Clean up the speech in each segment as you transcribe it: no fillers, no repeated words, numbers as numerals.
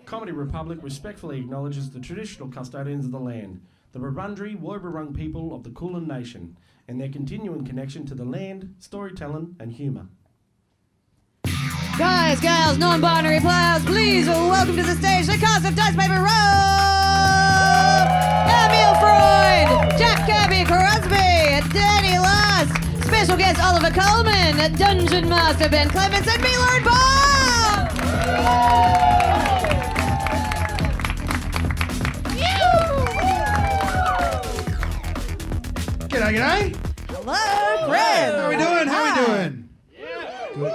Comedy Republic respectfully acknowledges the traditional custodians of the land, the Wurundjeri Woiwurrung people of the Kulin Nation, and their continuing connection to the land, storytelling, and humour. Guys, gals, non-binary players, please welcome to the stage the cast of Dice Paper Roll! Emil Freud, Jack Kirby Crosby, Danny Last, special guest Oliver Coleman, Dungeon Master Ben Clements, and me, Lauren Bob! G'day. Hello, friends! How we doing? How we doing? Good.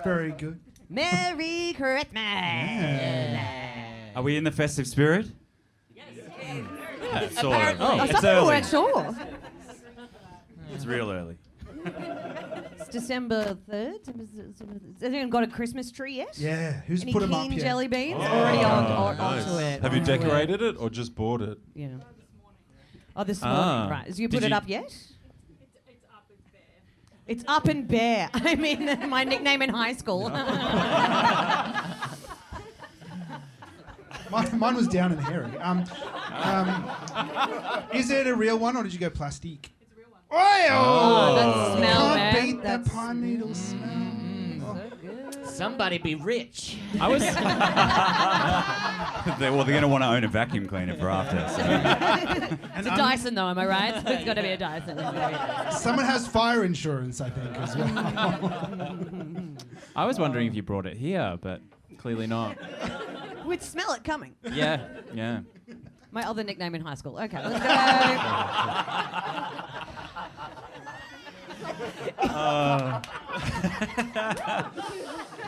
Very good. Merry Christmas! Are we in the festive spirit? Yes. Sort of. Oh, It's some people early. weren't sure. It's real early. It's December 3rd. Has anyone got a Christmas tree yet? Yeah. Who's Any put them up keen yet? jelly beans? Already onto Nice. it. Have you onto it. decorated it or just bought it? Yeah. Oh, this morning, right. Did you put it up yet? It's up and bare. I mean, my nickname in high school. Mine was down and hairy. Is it a real one or did you go plastique? It's a real one. Oh, that smell, Can't man. beat that pine needle smell. Somebody be rich. I was. They're going to want to own a vacuum cleaner for after. So. It's a Dyson, though, am I right? It's got to be a Dyson. Someone has fire insurance, I think, as well. I was wondering if you brought it here, but clearly not. We'd smell it coming. Yeah. My other nickname in high school. Okay, let's go.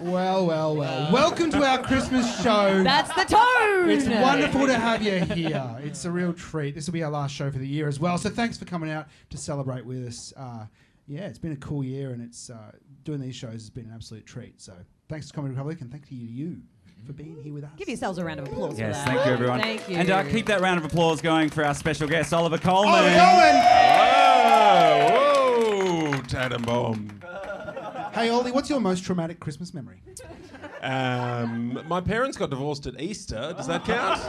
Well. Welcome to our Christmas show. That's the tone! It's wonderful to have you here. It's a real treat. This will be our last show for the year as well. So thanks for coming out to celebrate with us. Yeah, it's been a cool year, and it's doing these shows has been an absolute treat. So thanks to Comedy Republic, and thank you for being here with us. Give yourselves a round of applause Yes, for that. thank you, everyone. Thank you. And keep that round of applause going for our special guest, Oliver Coleman. Oliver Coleman! Whoa! Tannenbaum. Hey, Ollie, what's your most traumatic Christmas memory? My parents got divorced at Easter. Does that count?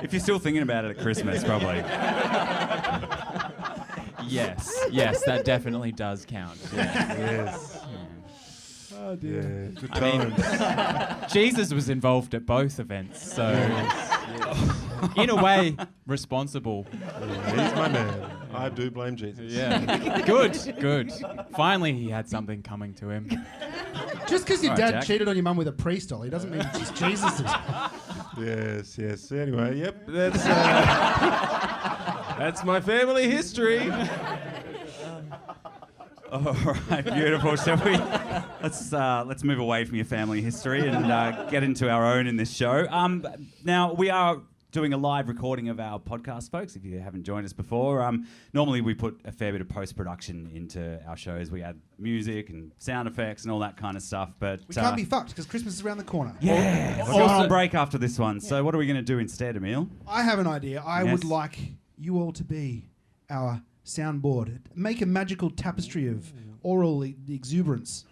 If you're still thinking about it at Christmas, probably. Yes, that definitely does count. Yeah. Yes. Oh, dear. Good I mean, times. Jesus was involved at both events, so in a way, responsible. He's my man. I do blame Jesus. Yeah. Good. Finally, he had something coming to him. Just because your All right, dad Jack. cheated on your mum with a priest, Ollie, doesn't mean it's Jesus. Yes. Anyway, yep. That's that's my family history. All right, beautiful. Shall we? Let's move away from your family history and get into our own in this show. Now we are doing a live recording of our podcast, folks. If you haven't joined us before, normally we put a fair bit of post-production into our shows. We add music and sound effects and all that kind of stuff. But We can't be fucked because Christmas is around the corner. yeah, we're going on break after this one. So what are we going to do instead, Emil? I have an idea. I Yes. would like you all to be our soundboard. Make a magical tapestry of oral exuberance.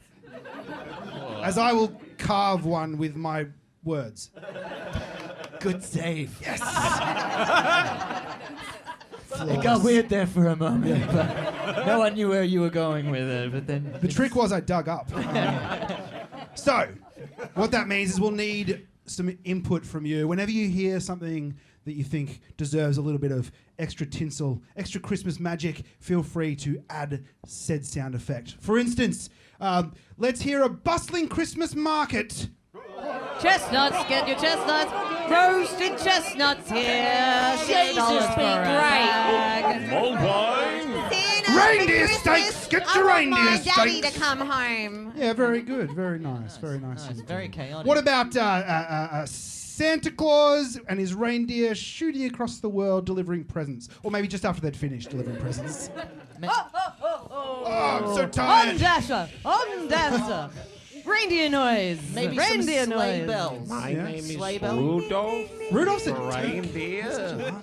As I will carve one with my words. Good save. Yes! It got weird there for a moment, but no one knew where you were going with it. But then The trick was I dug up. So, what that means is we'll need some input from you. Whenever you hear something that you think deserves a little bit of extra tinsel, extra Christmas magic, feel free to add said sound effect. For instance, let's hear a bustling Christmas market. Chestnuts, get your chestnuts. Roasted chestnuts here. Jesus $6 be for a bag. Mulled wine. Reindeer steaks, get your reindeer steaks. Daddy to come home. Yeah, very good. Very nice. Very nice. it's very chaotic. What about Santa Claus and his reindeer shooting across the world delivering presents? Or maybe just after they'd finished delivering presents. Oh, I'm so On tired. Dasher, on Dancer. Reindeer noise. Maybe Reindeer some sleigh noise. bells? My Yeah. name is Sleigh bell? Rudolph Rudolph's a Reindeer.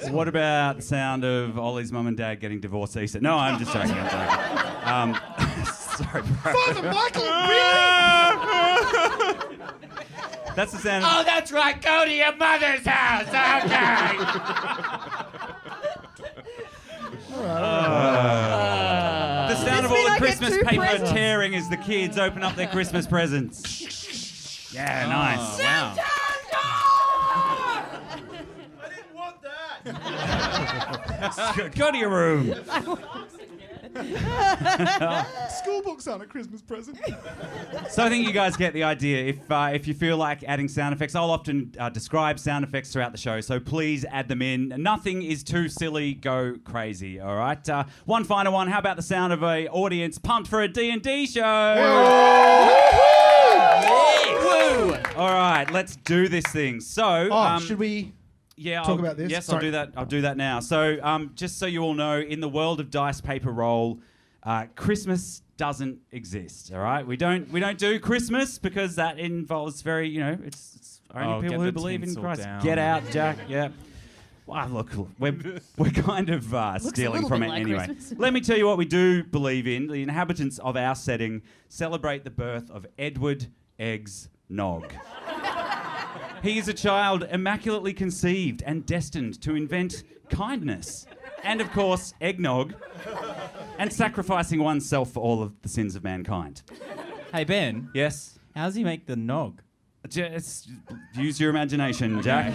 What about the sound of Ollie's mum and dad getting divorced at Easter? No, I'm just joking. I'm joking. Sorry, bro. Father Michael, That's the sound of... Oh, that's right. Go to your mother's house. Okay. The sound of all mean the I get Christmas 2 paper presents? tearing as the kids open up their Christmas presents. Yeah, nice. Wow. Go to your room. School books aren't a Christmas present. So I think you guys get the idea. If you feel like adding sound effects, I'll often describe sound effects throughout the show, so please add them in. Nothing is too silly. Go crazy, all right? One final one. How about the sound of an audience pumped for a D&D show? Woo! All right, let's do this thing. So, Should we... Talk about this? Yes, Sorry. I'll do that. I'll do that now. So, just so you all know, in the world of dice, paper, roll, Christmas doesn't exist. All right, we don't do Christmas because that involves very, it's only people who believe in Christ. Down. Get out, Jack. Yeah. Wow, look, we're kind of stealing little from bit it like anyway. Christmas. Let me tell you what we do believe in. The inhabitants of our setting celebrate the birth of Edward Eggs Nog. He is a child immaculately conceived and destined to invent kindness and, of course, eggnog and sacrificing oneself for all of the sins of mankind. Hey, Ben. Yes? How does he make the nog? Just use your imagination, Jack.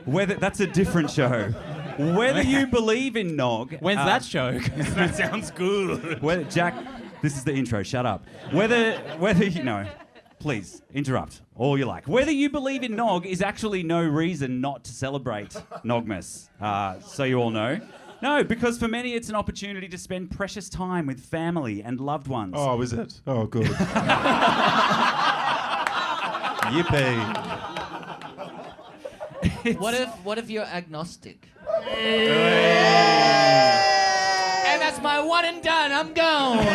That's a different show. Whether you believe in nog... When's that show? That sounds good. Jack, this is the intro. Shut up. Whether you know... Please, interrupt all you like. Whether you believe in Nog is actually no reason not to celebrate Nogmas, so you all know. No, because for many it's an opportunity to spend precious time with family and loved ones. Oh, is it? Oh, good. Yippee. What if you're agnostic? And that's my one and done. I'm gone.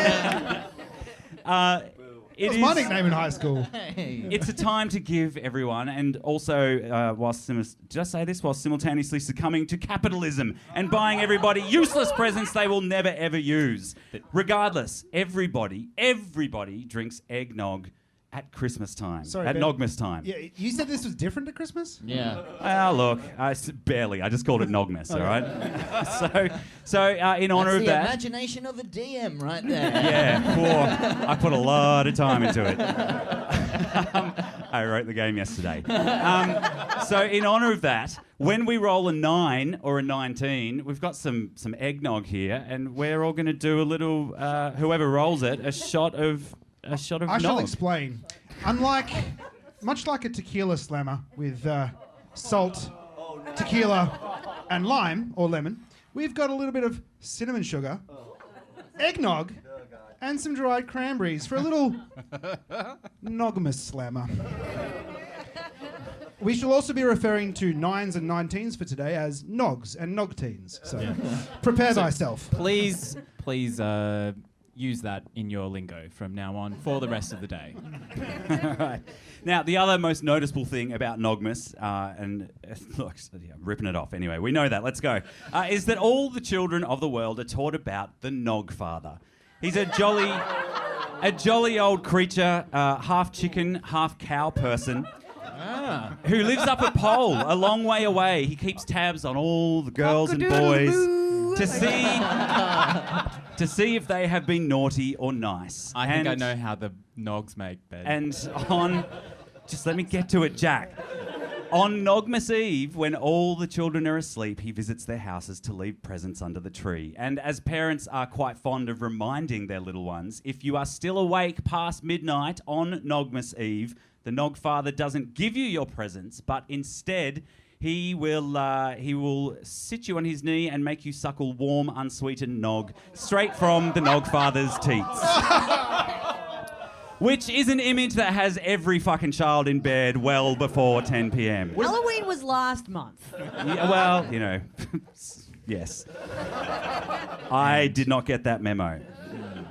It was my nickname in high school. It's a time to give everyone, and also while simultaneously succumbing to capitalism and buying everybody useless presents they will never ever use. Regardless, everybody drinks eggnog at Christmas time. Sorry, at Ben. Nogmas time. Yeah, you said this was different at Christmas? Yeah. Look, barely. I just called it Nogmas, all right? so in honour of the that... imagination of a DM right there. Yeah, I put a lot of time into it. I wrote the game yesterday. So in honour of that, when we roll a 9 or a 19, we've got some eggnog here, and we're all going to do a little, whoever rolls it, a shot of I shall nog. explain. Much like a tequila slammer with salt, tequila, and lime or lemon, we've got a little bit of cinnamon sugar, eggnog, and some dried cranberries for a little Nogmas slammer. We shall also be referring to 9s and 19s for today as nogs and nogteens. So prepare thyself. Please, use that in your lingo from now on for the rest of the day. Right. Now, the other most noticeable thing about Nogmas, look, I'm ripping it off anyway, we know that, let's go, is that all the children of the world are taught about the Nog Father. He's a jolly old creature, half chicken, half cow person, who lives up a pole a long way away. He keeps tabs on all the girls and boys to see if they have been naughty or nice. I think I know how the nogs make, Ben. And just let me get to it, Jack. On Nogmas Eve, when all the children are asleep, he visits their houses to leave presents under the tree. And as parents are quite fond of reminding their little ones, if you are still awake past midnight on Nogmas Eve, the Nog Father doesn't give you your presents, but instead he will sit you on his knee and make you suckle warm, unsweetened nog straight from the Nog Father's teats. Which is an image that has every fucking child in bed well before 10 p.m. Halloween was last month. Yeah, well, yes. I did not get that memo.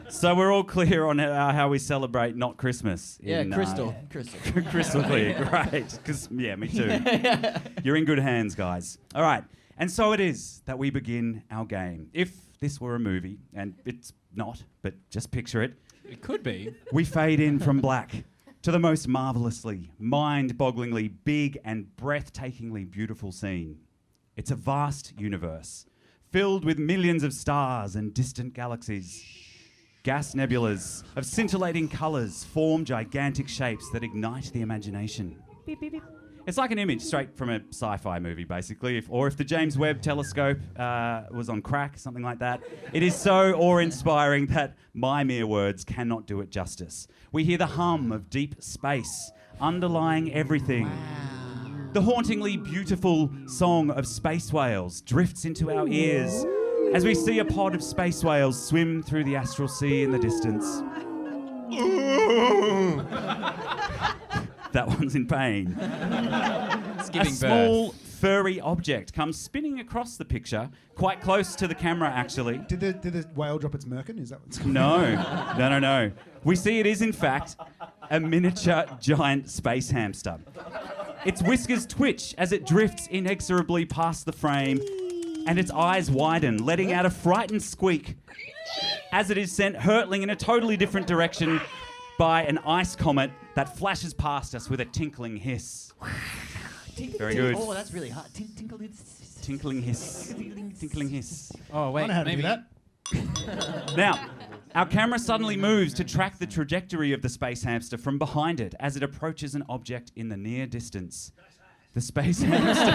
So we're all clear on how we celebrate not Christmas. Crystal. Crystal clear, great. Because, me too. You're in good hands, guys. All right, and so it is that we begin our game. If this were a movie, and it's not, but just picture it. It could be. We fade in from black to the most marvellously, mind-bogglingly big and breathtakingly beautiful scene. It's a vast universe, filled with millions of stars and distant galaxies. Gas nebulas of scintillating colours form gigantic shapes that ignite the imagination. Beep, beep, beep. It's like an image straight from a sci-fi movie, basically, or if the James Webb telescope was on crack, something like that. It is so awe-inspiring that my mere words cannot do it justice. We hear the hum of deep space underlying everything. Wow. The hauntingly beautiful song of space whales drifts into our ears as we see a pod of space whales swim through the astral sea in the distance. That one's in pain. It's giving A small, furry object comes spinning across the picture, quite close to the camera, actually. Did the whale drop its merkin? Is that what's going No. No. We see it is, in fact, a miniature giant space hamster. Its whiskers twitch as it drifts inexorably past the frame, and its eyes widen, letting out a frightened squeak as it is sent hurtling in a totally different direction by an ice comet that flashes past us with a tinkling hiss. Very good. Oh, that's really hot. Tinkling hiss. Tinkling hiss. Oh, I wait, know how to maybe. do that. Now, our camera suddenly moves to track the trajectory of the space hamster from behind it as it approaches an object in the near distance. The space hamster...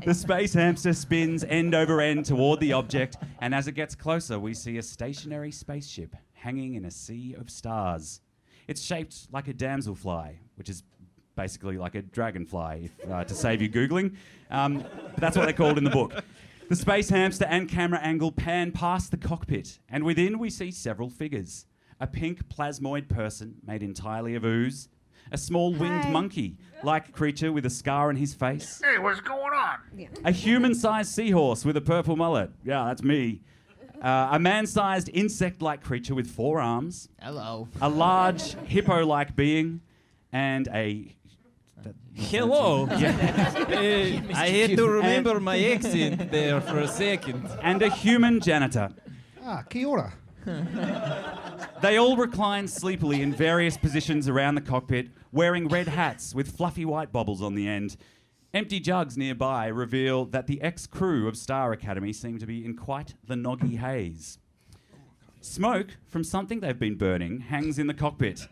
The space hamster spins end over end toward the object, and as it gets closer, we see a stationary spaceship hanging in a sea of stars. It's shaped like a damselfly, which is basically like a dragonfly, to save you Googling. But that's what they're called in the book. The space hamster and camera angle pan past the cockpit, and within we see several figures. A pink plasmoid person made entirely of ooze, a small winged monkey-like creature with a scar on his face. Hey, what's going on? Yeah. A human-sized seahorse with a purple mullet. Yeah, that's me. A man-sized insect-like creature with 4 arms. Hello. A large hippo-like being, and a... Hello. Yeah. I had to remember my accent there for a second. And a human janitor. Kia ora. They all recline sleepily in various positions around the cockpit, wearing red hats with fluffy white bobbles on the end. Empty jugs nearby reveal that the ex-crew of Star Academy seem to be in quite the noggy haze. Smoke from something they've been burning hangs in the cockpit.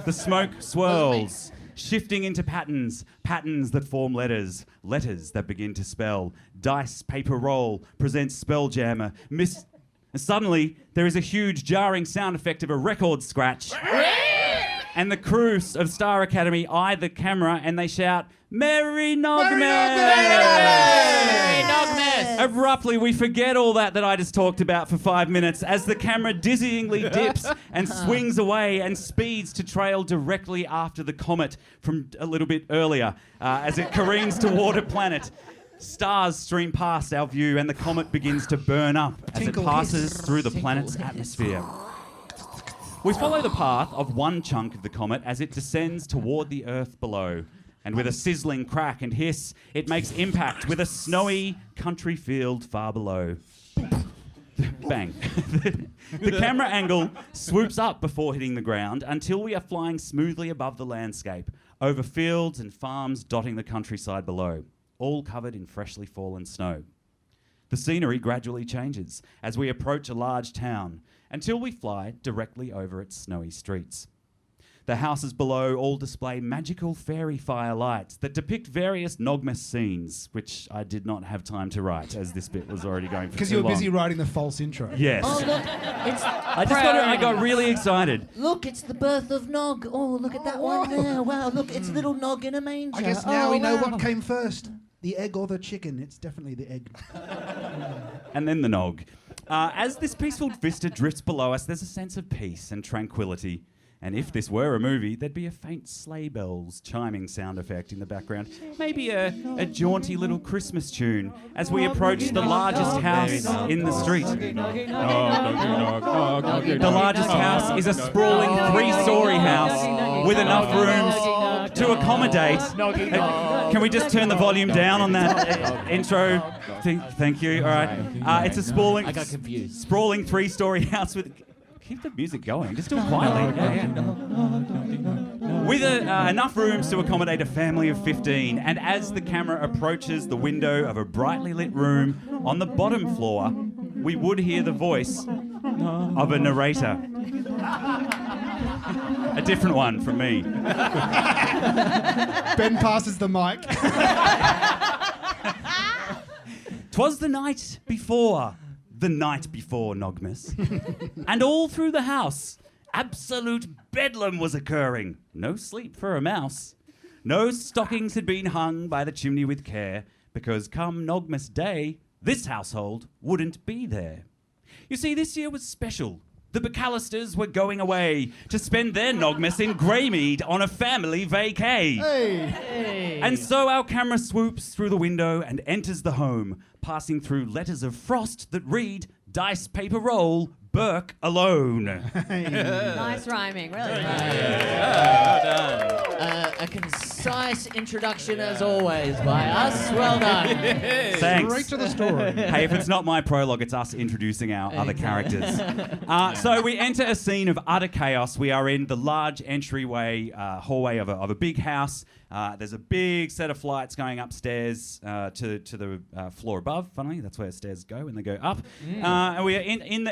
The smoke swirls, shifting into patterns that form letters that begin to spell. Dice, paper roll, presents Spelljammer. And suddenly, there is a huge jarring sound effect of a record scratch. And the crew of Star Academy eye the camera and they shout, "Merry Nogmas!" Merry Nogmas! Abruptly, we forget all that I just talked about for 5 minutes as the camera dizzyingly dips and swings away and speeds to trail directly after the comet from a little bit earlier as it careens toward a planet. Stars stream past our view and the comet begins to burn up as it passes through the planet's atmosphere. We follow the path of one chunk of the comet as it descends toward the Earth below. And with a sizzling crack and hiss, it makes impact with a snowy country field far below. Bang. The camera angle swoops up before hitting the ground until we are flying smoothly above the landscape, over fields and farms dotting the countryside below, all covered in freshly fallen snow. The scenery gradually changes as we approach a large town until we fly directly over its snowy streets. The houses below all display magical fairy fire lights that depict various Nogmas scenes, which I did not have time to write as this bit was already going for too long. Because you were busy writing the false intro. Yes. Oh, look, it's I got really excited. Look, it's the birth of Nog. Oh, look at that one there. Wow, look, it's little Nog in a manger. I guess now we know wow. what came first. The egg or the chicken? It's definitely the egg. And then the Nog. As this peaceful vista drifts below us, there's a sense of peace and tranquility. And if this were a movie, there'd be a faint sleigh bells chiming sound effect in the background. Maybe a jaunty little Christmas tune as we approach the largest house in the street. The largest house is a sprawling 3-story house with enough rooms to accommodate. Can we just turn the volume down on that intro? Thank you. All right. It's a sprawling 3-story house with... Keep the music going. Just do it quietly. With enough rooms to accommodate a family of 15, and as the camera approaches the window of a brightly lit room on the bottom floor, we would hear the voice of a narrator. A different one from me. Ben passes the mic. 'Twas the night before Nogmas. And all through the house, absolute bedlam was occurring. No sleep for a mouse. No stockings had been hung by the chimney with care, because come Nogmas Day, this household wouldn't be there. You see, this year was special. The BcAllisters were going away to spend their Nogmas in Greymead on a family vacay. Hey. And so our camera swoops through the window and enters the home, passing through letters of frost that read, dice, paper, roll, Burk alone. Nice rhyming, really. Well done. A concise introduction as always by us. Well done. Thanks. Straight to the story. Hey, if it's not my prologue, it's us introducing our other characters. So we enter a scene of utter chaos. We are in the large entryway hallway of a big house. There's a big set of flights going upstairs to the floor above. Funnily, that's where stairs go when they go up. And we are in the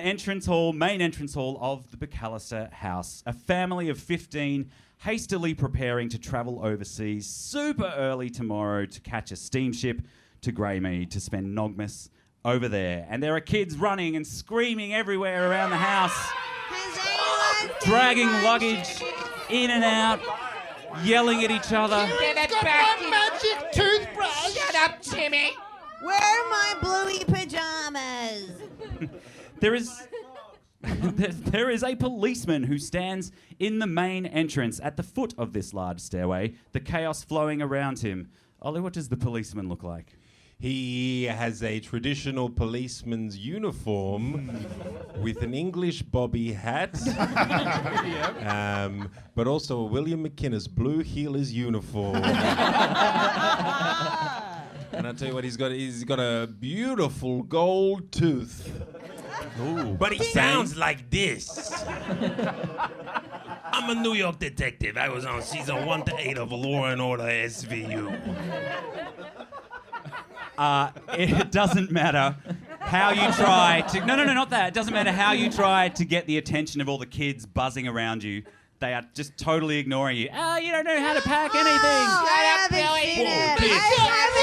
main entrance hall of the BcAllister house. A family of 15 hastily preparing to travel overseas super early tomorrow to catch a steamship to Greymead to spend Nogmas over there. And there are kids running and screaming everywhere around the house, dragging luggage in and out, yelling at each other. Magic toothbrush. Shut up, Timmy. Where are my bluey pajamas? There is a policeman who stands in the main entrance at the foot of this large stairway, the chaos flowing around him. Ollie, what does the policeman look like? He has a traditional policeman's uniform with an English bobby hat, but also a William McInnes blue heelers uniform. And I'll tell you what, he's got a beautiful gold tooth. Ooh. But he sounds like this. I'm a New York detective. I was on season 1 to 8 of Law and Order SVU. It doesn't matter how you try to... No, not that. It doesn't matter how you try to get the attention of all the kids buzzing around you. They are just totally ignoring you. Oh, you don't know how to pack anything. I haven't seen it.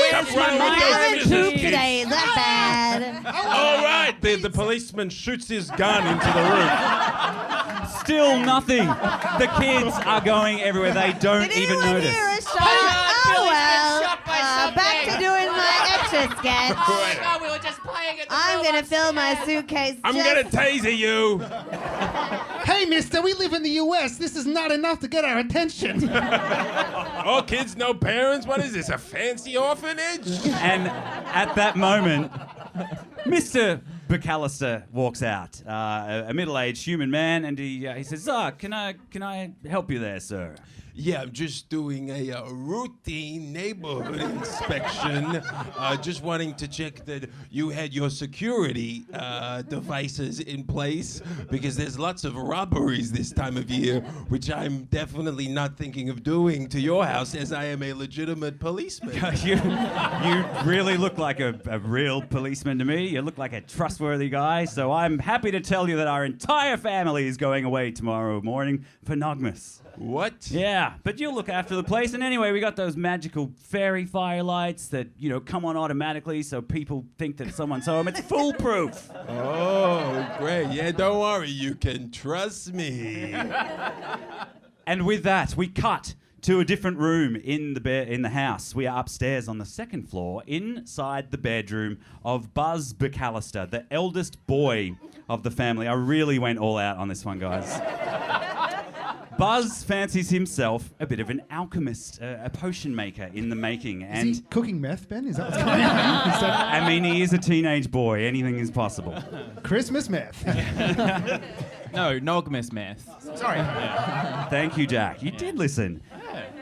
Stop running with I those haven't scissors, pooped kids. today. Is that bad? All right, the policeman shoots his gun into the roof. Still nothing. The kids are going everywhere. They don't Did even anyone notice. hear a shot? Oh, well. Back to doing my extra sketch. Oh my God, we were just playing at the I'm going to robot fill my stand. suitcase. I'm just- gonna taser you. Hey, mister, we live in the US. This is not enough to get our attention. Oh, kids, no parents? What is this, a fancy orphanage? And at that moment, Mr. BcAllister walks out, a middle-aged human man, and he says, can I help you there, sir? Yeah, I'm just doing a routine neighborhood inspection. Just wanting to check that you had your security devices in place, because there's lots of robberies this time of year, which I'm definitely not thinking of doing to your house, as I am a legitimate policeman. you really look like a real policeman to me. You look like a trustworthy guy. So I'm happy to tell you that our entire family is going away tomorrow morning for Nogmas. What? Yeah, but you'll look after the place. And anyway, we got those magical fairy firelights that, come on automatically so people think that someone's home. It's foolproof. Oh, great. Yeah, don't worry. You can trust me. And with that, we cut to a different room in the house. We are upstairs on the second floor, inside the bedroom of Buzz BcAllister, the eldest boy of the family. I really went all out on this one, guys. Buzz fancies himself a bit of an alchemist, a potion maker in the making. And Is he cooking meth, Ben? Is that what's going on? Is that I mean, he is a teenage boy. Anything is possible. Christmas meth? No, Nogmas meth. Sorry. Thank you, Jack. You did listen.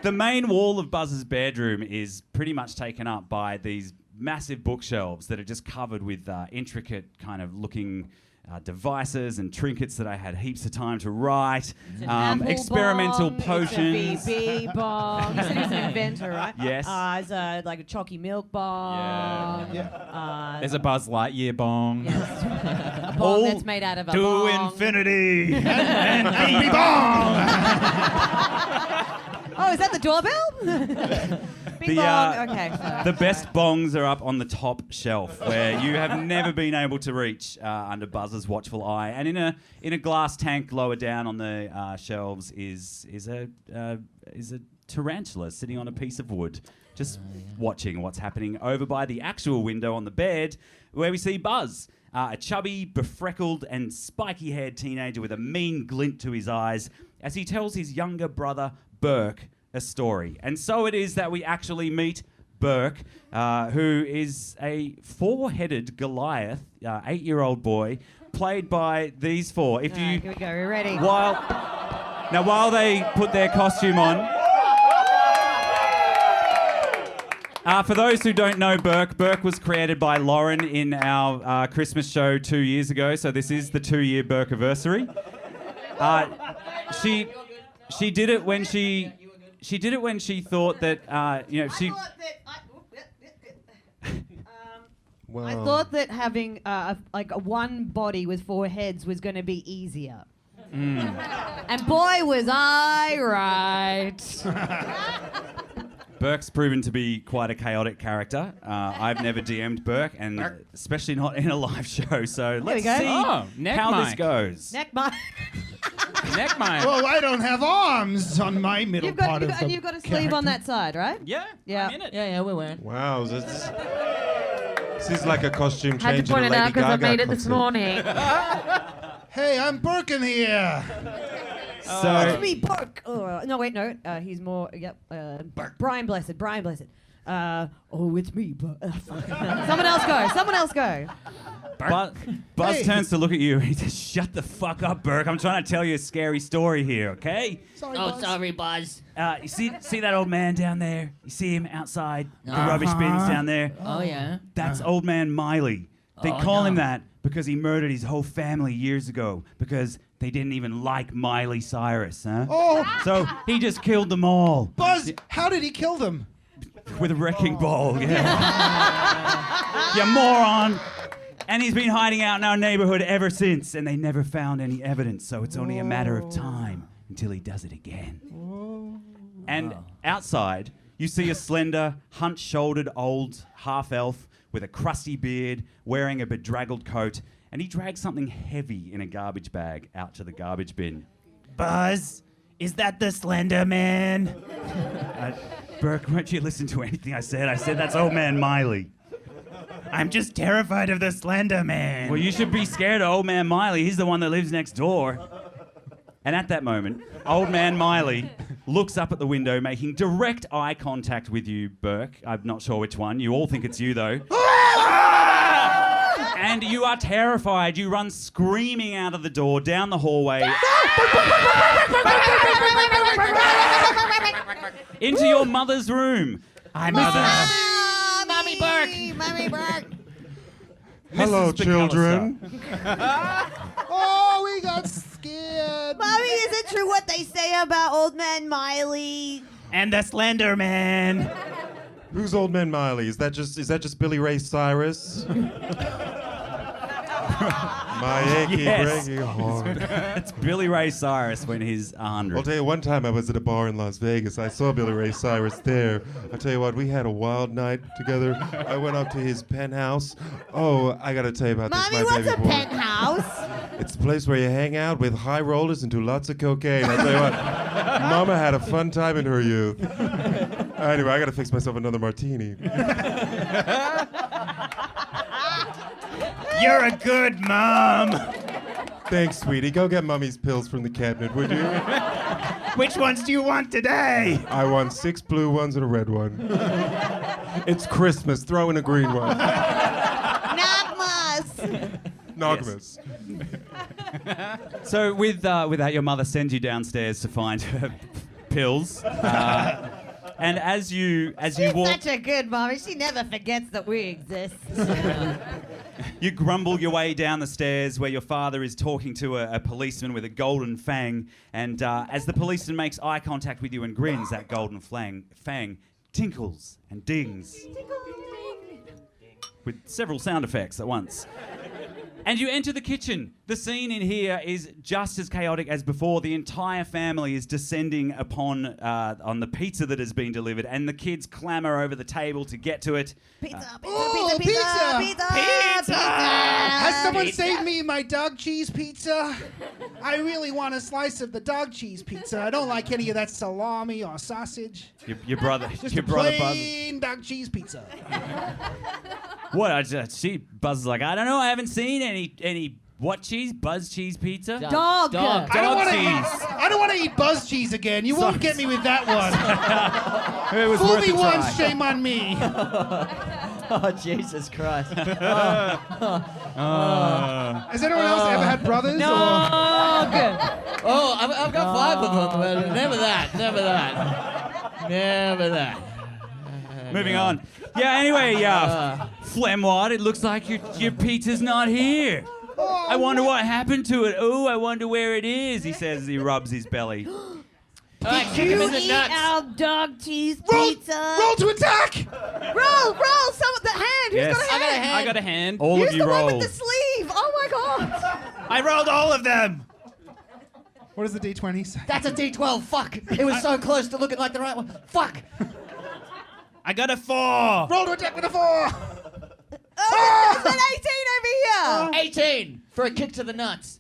The main wall of Buzz's bedroom is pretty much taken up by these massive bookshelves that are just covered with intricate kind of looking devices and trinkets that I had heaps of time to write. It's an apple Experimental bong, potions. It's a BB bong. You said he's an inventor, right? Yes. It's like a chalky milk bong. There's a Buzz Lightyear bong. A bong that's made out of a To bong. infinity and BB bong. Oh, is that the doorbell? Bing bong. Okay. Fine. The best bongs are up on the top shelf, where you have never been able to reach under Buzz's watchful eye. And in a glass tank lower down on the shelves is a tarantula sitting on a piece of wood, just watching what's happening over by the actual window on the bed, where we see Buzz, a chubby, befreckled, and spiky-haired teenager with a mean glint to his eyes, as he tells his younger brother Burk a story. And so it is that we actually meet Burk, who is a four-headed Goliath, 8-year-old boy, played by these four. If Here we go. We're ready. While they put their costume on, for those who don't know Burk was created by Lauren in our Christmas show 2 years ago, so this is the 2-year Burkiversary. She did it when she thought that I thought that having like a one body with 4 heads was going to be easier. And boy, was I right. Burk's proven to be quite a chaotic character. I've never DM'd Burk, and especially not in a live show. So let's go. see Oh, neck how this mic. goes. Neck mic. Neck mine. Well, I don't have arms on my middle part of the And you've got a sleeve on that side, right? Yeah. Yeah. I'm in it. Yeah, we're wearing. Wow, this is like a costume Had change to point in a it out Lady because I Gaga made it this concert. morning. Hey, I'm Birkin here. So It's me, Burk. No, wait, no. He's more. Yep. Brian Blessed. It's me. Someone else go. Buzz turns to look at you and he says, "Shut the fuck up, Burk. I'm trying to tell you a scary story here, okay? Sorry, Buzz. You see that old man down there? You see him outside the rubbish bins down there? Oh, yeah. That's old man Miley. They call him that because he murdered his whole family years ago because they didn't even like Miley Cyrus, huh? Oh, So he just killed them all Buzz, how did he kill them? with a wrecking ball. Yeah. You moron. And he's been hiding out in our neighborhood ever since, and they never found any evidence, so it's only a matter of time until he does it again. And outside, you see a slender, hunch-shouldered old half-elf with a crusty beard, wearing a bedraggled coat, and he drags something heavy in a garbage bag out to the garbage bin. Buzz, is that the Slender Man? Burk, won't you listen to anything I said? I said that's old man Miley. I'm just terrified of the Slender Man. Well, you should be scared of old man Miley. He's the one that lives next door. And at that moment, old man Miley looks up at the window, making direct eye contact with you, Burk. I'm not sure which one. You all think it's you, though. And you are terrified. You run screaming out of the door, down the hallway, into your mother's room. Hi, Mother. Mommy Burk. Mommy Burk. Hello, Mrs. children. Oh, we got scared. Mommy, is it true what they say about old man Miley? And the Slender Man. Who's old man Miley? Is that just Billy Ray Cyrus? My achy, Yes. breaky heart. It's Billy Ray Cyrus when he's 100. I'll tell you, one time I was at a bar in Las Vegas. I saw Billy Ray Cyrus there. I'll tell you what, we had a wild night together. I went up to his penthouse. Oh, I gotta tell you about Mommy, this, my what's baby a boy. penthouse? It's a place where you hang out with high rollers and do lots of cocaine. I'll tell you what, Mama had a fun time in her youth. Anyway, I gotta fix myself another martini. You're a good mom. Thanks, sweetie. Go get Mummy's pills from the cabinet, would you? Which ones do you want today? I want 6 blue ones and a red one. It's Christmas. Throw in a green one. Nogmas. Nogmas. So with that, your mother sends you downstairs to find her pills. And as you She's walk, such a good mommy. She never forgets that we exist. You grumble your way down the stairs where your father is talking to a policeman with a golden fang, and as the policeman makes eye contact with you and grins, that golden fang tinkles and dings with several sound effects at once. And you enter the kitchen. The scene in here is just as chaotic as before. The entire family is descending upon on the pizza that has been delivered, and the kids clamour over the table to get to it. Pizza. Has someone saved me my dog cheese pizza? I really want a slice of the dog cheese pizza. I don't like any of that salami or sausage. Your brother, Just your a brother plain dog cheese pizza. What? She buzzes like, I don't know. I haven't seen any what cheese? Buzz cheese pizza? Dog. I don't want to eat buzz cheese again. You won't get me with that one. It was Fool worth me a once, try. shame on me. Oh, Jesus Christ. Has anyone else ever had brothers? Dog. Oh, I've got 5 of them, but never that. Moving on. Yeah, anyway, Flemwad, it looks like your pizza's not here. I wonder what happened to it. Oh, I wonder where it is, he says as he rubs his belly. All right, kick him in the Eat nuts. our dog cheese Roll pizza. to attack! Roll. Some with the hand. Yes. Who's got a hand? I got a hand. All Use of you the one roll. with the sleeve. Oh my god. I rolled all of them. What does the D20 say? That's a D12. Fuck. It was so close to looking like the right one. Fuck. I got a 4. Roll to attack with a 4! Oh, there's an 18 over here. 18 for a kick to the nuts.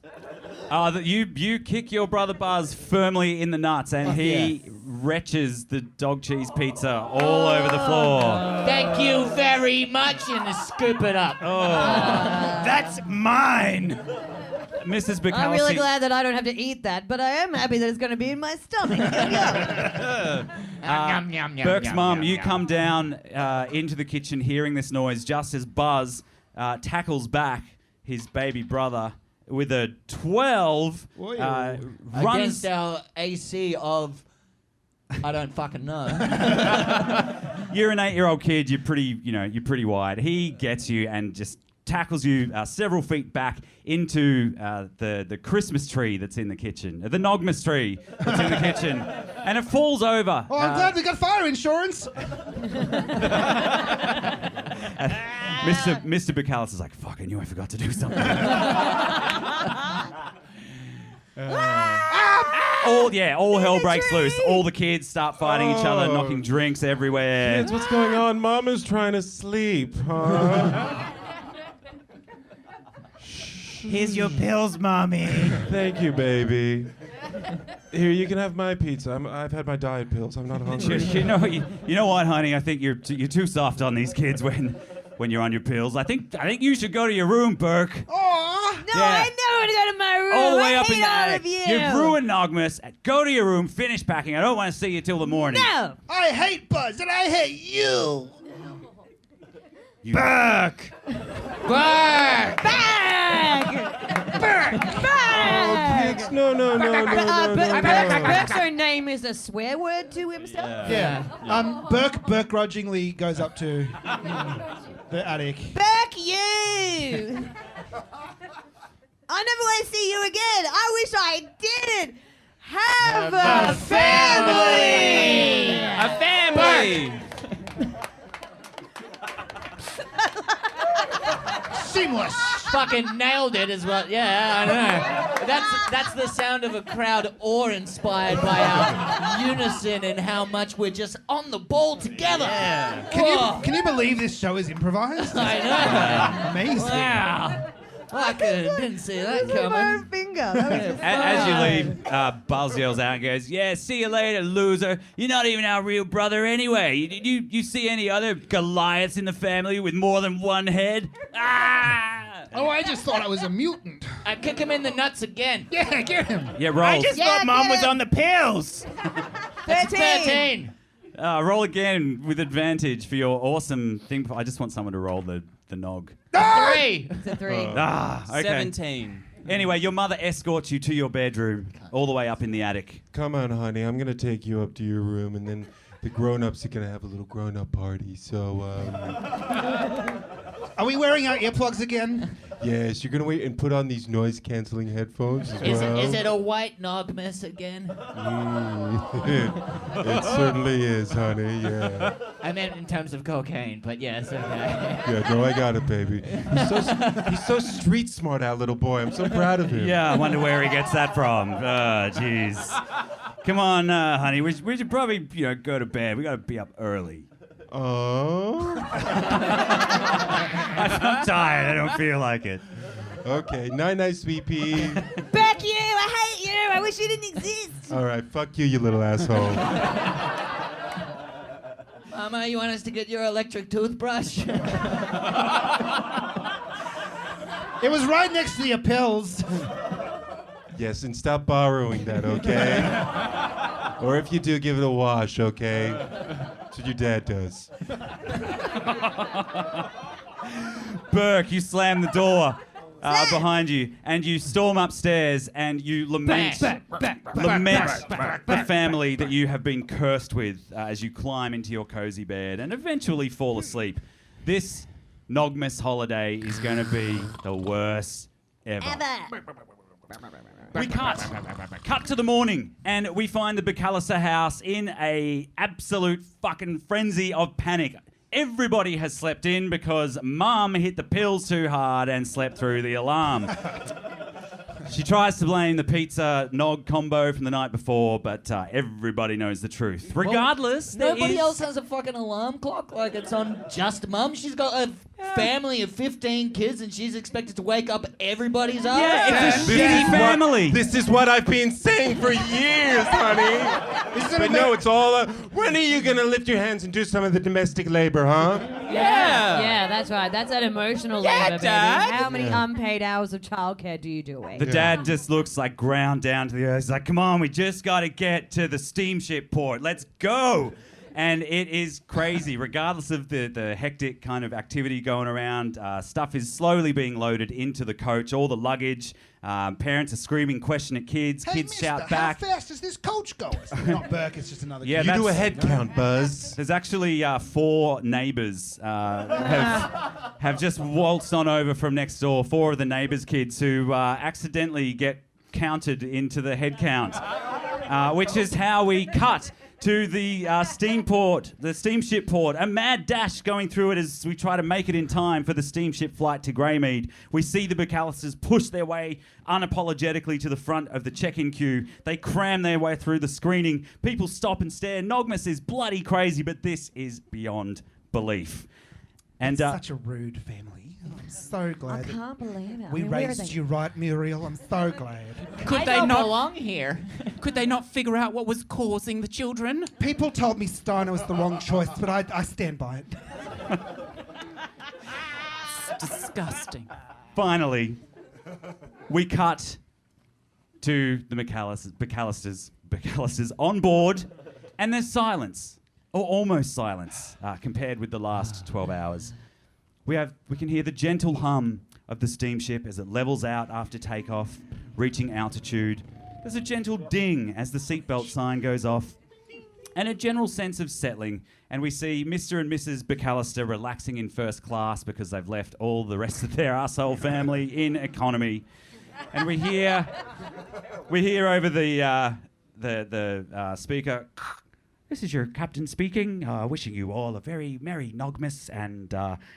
You kick your brother Buzz firmly in the nuts, and he retches the dog cheese pizza all over the floor. Thank you very much, and scoop it up. That's mine. Mrs. BcAllister. I'm really glad that I don't have to eat that, but I am happy that it's going to be in my stomach. Burke's mum, you come down into the kitchen hearing this noise just as Buzz tackles back his baby brother with a 12. Runs Against our AC of... I don't fucking know. You're an 8-year-old kid. You're pretty wide. He gets you and just tackles you several feet back into the Christmas tree that's in the kitchen, the Nogmas tree that's in the kitchen, and it falls over. Oh, I'm glad we got fire insurance. Mr. BcAllister's like, fuck, I knew I forgot to do something. All hell breaks loose. All the kids start fighting each other, knocking drinks everywhere. Kids, what's going on? Mama's trying to sleep, huh? Here's your pills, Mommy. Thank you, baby. Here, you can have my pizza. I've had my diet pills. I'm not hungry. You know what, honey? I think you're too soft on these kids when you're on your pills. I think you should go to your room, Burke. Aw! No, I never want to go to my room. All the way I up in hate the all attic. of you. You've ruined Nogmas. Go to your room, finish packing. I don't want to see you till the morning. No. I hate Buzz and I hate you. Burke. Bag. Kids, no. Burke's own name is a swear word to himself. Yeah. Burke grudgingly goes up to the attic. Burke, you. I never want to see you again. I wish I did. Have a family. A family. Seamless. Fucking nailed it as well. Yeah, I know. That's the sound of a crowd awe-inspired by our unison and how much we're just on the ball together. Can you believe this show is improvised? I know. Amazing. Wow. Fucking didn't see that My coming. finger. That was As you leave, Buzz yells out and goes, "Yeah, see you later, loser. You're not even our real brother anyway. You see any other Goliaths in the family with more than one head?" Ah! Oh, I just thought I was a mutant. I kick him in the nuts again. Yeah, get him. Yeah, roll. I just thought Mom was on the pills. 13. Roll again with advantage for your awesome thing. I just want someone to roll the nog. 3. It's a 3. Okay. 17. Anyway, your mother escorts you to your bedroom, all the way up in the attic. Come on, honey. I'm gonna take you up to your room, and then the grown-ups are gonna have a little grown-up party. So, Are we wearing our earplugs again? Yes, you're gonna wait and put on these noise-canceling headphones as Is well. it a white Nogmas again? It certainly is, honey. Yeah. I meant in terms of cocaine, but yes, okay. Yeah, no, I got it, baby. He's so street smart, our little boy. I'm so proud of him. Yeah, I wonder where he gets that from. Jeez. Come on, honey. We should probably, go to bed. We gotta be up early. Oh. I'm tired. I don't feel like it. Okay. Night, sweet pea. Fuck you! I hate you! I wish you didn't exist! All right. Fuck you, you little asshole. Mama, you want us to get your electric toothbrush? It was right next to your pills. Yes, and stop borrowing that, okay? Or if you do, give it a wash, okay? That's what your dad does. Burke, you slam the door behind you, and you storm upstairs, and you lament the family that you have been cursed with as you climb into your cozy bed and eventually fall asleep. This Nogmas holiday is going to be the worst ever. We cut to the morning, and we find the BcAllister house in a absolute fucking frenzy of panic. Everybody has slept in because Mum hit the pills too hard and slept through the alarm. She tries to blame the pizza nog combo from the night before, but everybody knows the truth. Regardless, Nobody else has a fucking alarm clock like it's on just Mum. She's got a family of 15 kids and she's expected to wake up everybody's up. Yeah, it's a shitty family. This is what I've been saying for years, honey. But no, it's all... when are you going to lift your hands and do some of the domestic labor, huh? Yeah, that's right. That's that emotional labor, baby. Dad. How many unpaid hours of childcare do you do a week? The dad just looks like ground down to the earth. He's like, come on, we just got to get to the steamship port. Let's go. And it is crazy. Regardless of the hectic kind of activity going around, stuff is slowly being loaded into the coach, all the luggage. Parents are screaming, questioning kids. Hey, Kids mister, shout back. how fast does this coach go? It's not Burke, it's just another Yeah, kid. You do a head count, Buzz. There's actually 4 neighbours have just waltzed on over from next door. 4 of the neighbours' kids who accidentally get counted into the head count, which is how we cut to the steamship port. A mad dash going through it as we try to make it in time for the steamship flight to Greymead. We see the BcAllisters push their way unapologetically to the front of the check-in queue. They cram their way through the screening. People stop and stare. Nogmas is bloody crazy, but this is beyond belief. And Such a rude family. I'm so glad that Can't believe it. we raised you right, Muriel. I'm so glad. I don't belong here. Could they not figure out what was causing the children? People told me Steiner was the wrong choice, but I stand by it. It's disgusting. finally, we cut to the BcAllisters on board, and there's silence, or almost silence, compared with the last 12 hours. We can hear the gentle hum of the steamship as it levels out after takeoff, reaching altitude. There's a gentle ding as the seatbelt sign goes off, and a general sense of settling. And we see Mr. and Mrs. BcAllister relaxing in first class because they've left all the rest of their arsehole family in economy. And we hear over the speaker, "This is your captain speaking, wishing you all a very merry Nogmas, and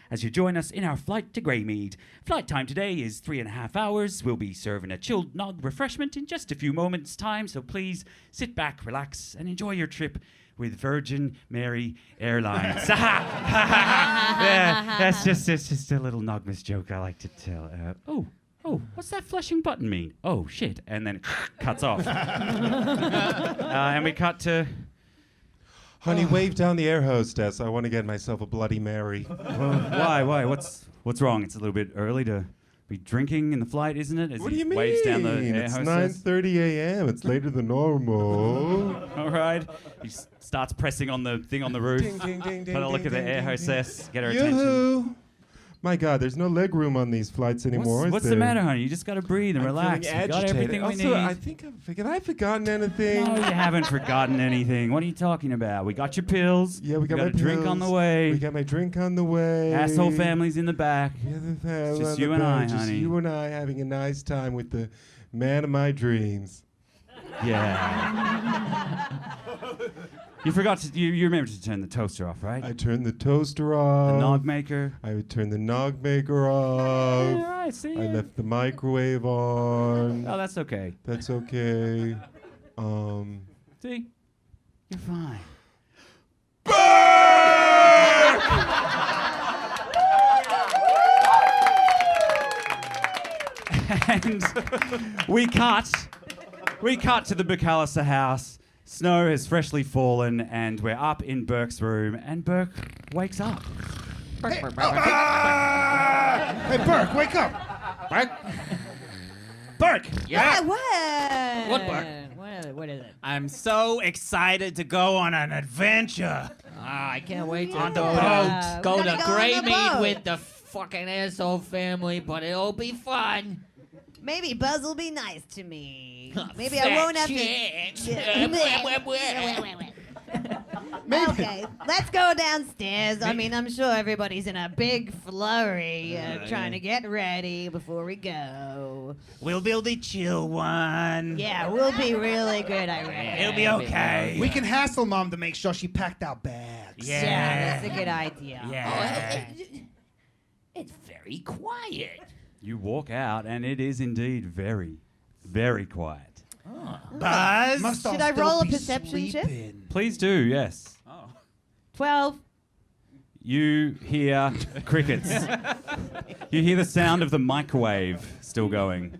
as you join us in our flight to Greymead. Flight time today is 3.5 hours. We'll be serving a chilled Nog refreshment in just a few moments' time, so please sit back, relax, and enjoy your trip with Virgin Mary Airlines." Yeah, that's just a little Nogmas joke I like to tell. Oh, what's that flashing button mean? Oh, shit. And then it cuts off. And we cut to... Honey, wave down the air hostess. I want to get myself a Bloody Mary. Why? What's wrong? It's a little bit early to be drinking in the flight, isn't it? As What do he you mean? waves down the air It's hostess. 9:30 a.m. It's later than normal. All right. He starts pressing on the thing on the roof. Ding, ding, ding, ding, Trying to look ding, at the ding, air ding, hostess, get her attention. Yoo-hoo! My God, there's no leg room on these flights anymore. What's the matter, honey? You just got to breathe and relax. You got everything we also, need. I think have I forgotten anything? No, you haven't forgotten anything. What are you talking about? We got your pills. Yeah, we got a my drink on the pills. way. We got my drink on the way. Asshole family's in the back. Yeah, It's just you and I, just honey. you and I having a nice time with the man of my dreams. Yeah. You forgot to. You remembered to turn the toaster off, right? I turned the toaster off. The nog maker. I would turn the nog maker off. All right, see. I left the microwave on. Oh, that's okay. That's okay. See, you're fine. And we cut to the BcAllister house. Snow has freshly fallen, and we're up in Burke's room, and Burke wakes up. Hey, Burke, wake up! Burke? Burke! Yeah, what? What, Burke? What is it? I'm so excited to go on an adventure. I can't wait to On the go boat. go We to gotta go on the Greymead boat. with the fucking asshole family, but it'll be fun. Maybe Buzz will be nice to me. Maybe I Fat won't have shit. to. Okay, let's go downstairs. I mean, I'm sure everybody's in a big flurry trying to get ready before we go. We'll build a chill one. Yeah, we'll be really good, I reckon. It'll be okay. We can hassle Mom to make sure she packed our bags. Yeah, that's a good idea. Yeah. It's very quiet. You walk out, and it is indeed very, very quiet. Buzz. Must all Should I still roll a be perception check? sleeping. Please do, yes. 12. You hear crickets. You hear the sound of the microwave still going.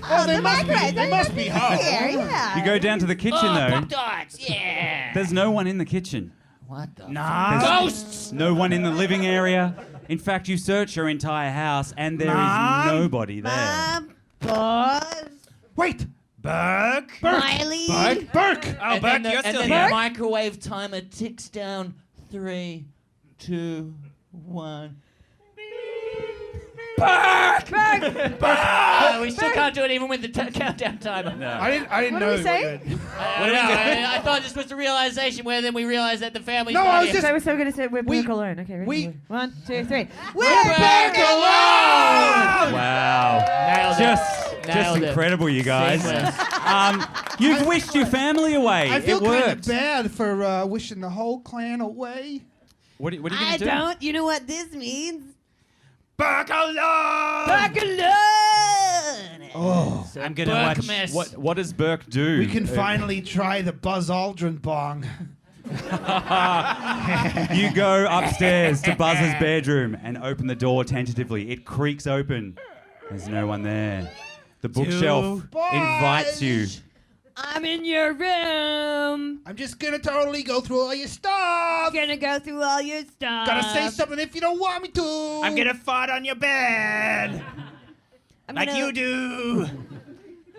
Oh, the microwave. They must be home. Here, yeah. You go down to the kitchen, though. Pop-Tarts, yeah. There's no one in the kitchen. What the Nah. Ghosts! No one in the living area. In fact, you search your entire house, and there is Mom? nobody there. Mom, Buzz, Wait! Burke. Miley. Burke! Oh, Burke, you're still then here. the microwave timer ticks down. 3, 2, 1. Burke. We still can't do it even with the countdown timer. I didn't What know. did we say? I thought this was the realization where then we realized that the family's No, not I was here. just- So we're going to say we're We- Burke alone. Okay, ready? we- 1, 2, 3. We're back alone! Wow. Nailed it. Just Nailed it. incredible, you guys. Seamless. You've wished your family away. I feel it kind of worked. bad for wishing the whole clan away. What are you going I to do? don't. You know what this means? Burke alone. Burke alone. Oh. I'm gonna watch. Burkmas. What does Burke do? We can finally try the Buzz Aldrin bong. You go upstairs to Buzz's bedroom and open the door tentatively. It creaks open. There's no one there. The bookshelf invites you. I'm in your room. I'm just gonna totally go through all your stuff. Gonna go through all your stuff. Gotta say something if you don't want me to. I'm gonna fart on your bed I'm like gonna- you do.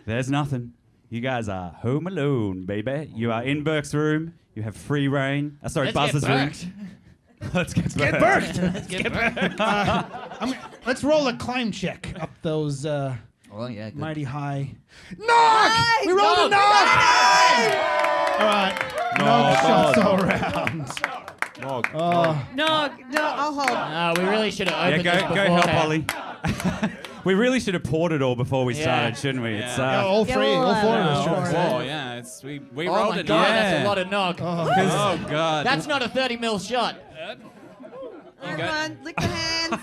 There's nothing. You guys are home alone, baby. You are in Burke's room. You have free reign. Sorry, Let's Buzz's get room. burked. Let's get Get burked. burked. Let's get burked. Let's roll a climb check up those Oh, yeah, good. mighty high. Nog! Nice! We rolled a Nog! nog! All right. Nog shots all around. No, I'll hold. We really should have Yeah, opened go this help beforehand. Ollie. We really should have poured it all before we Yeah. started, shouldn't we? It's Yeah, all Yeah, three, we'll, all four of uh, us. all sure. four. Oh yeah, we Oh rolled my it. god, that's Yeah. a lot of nog. Oh god. That's not a 30 mil shot. Come on, lick the hands.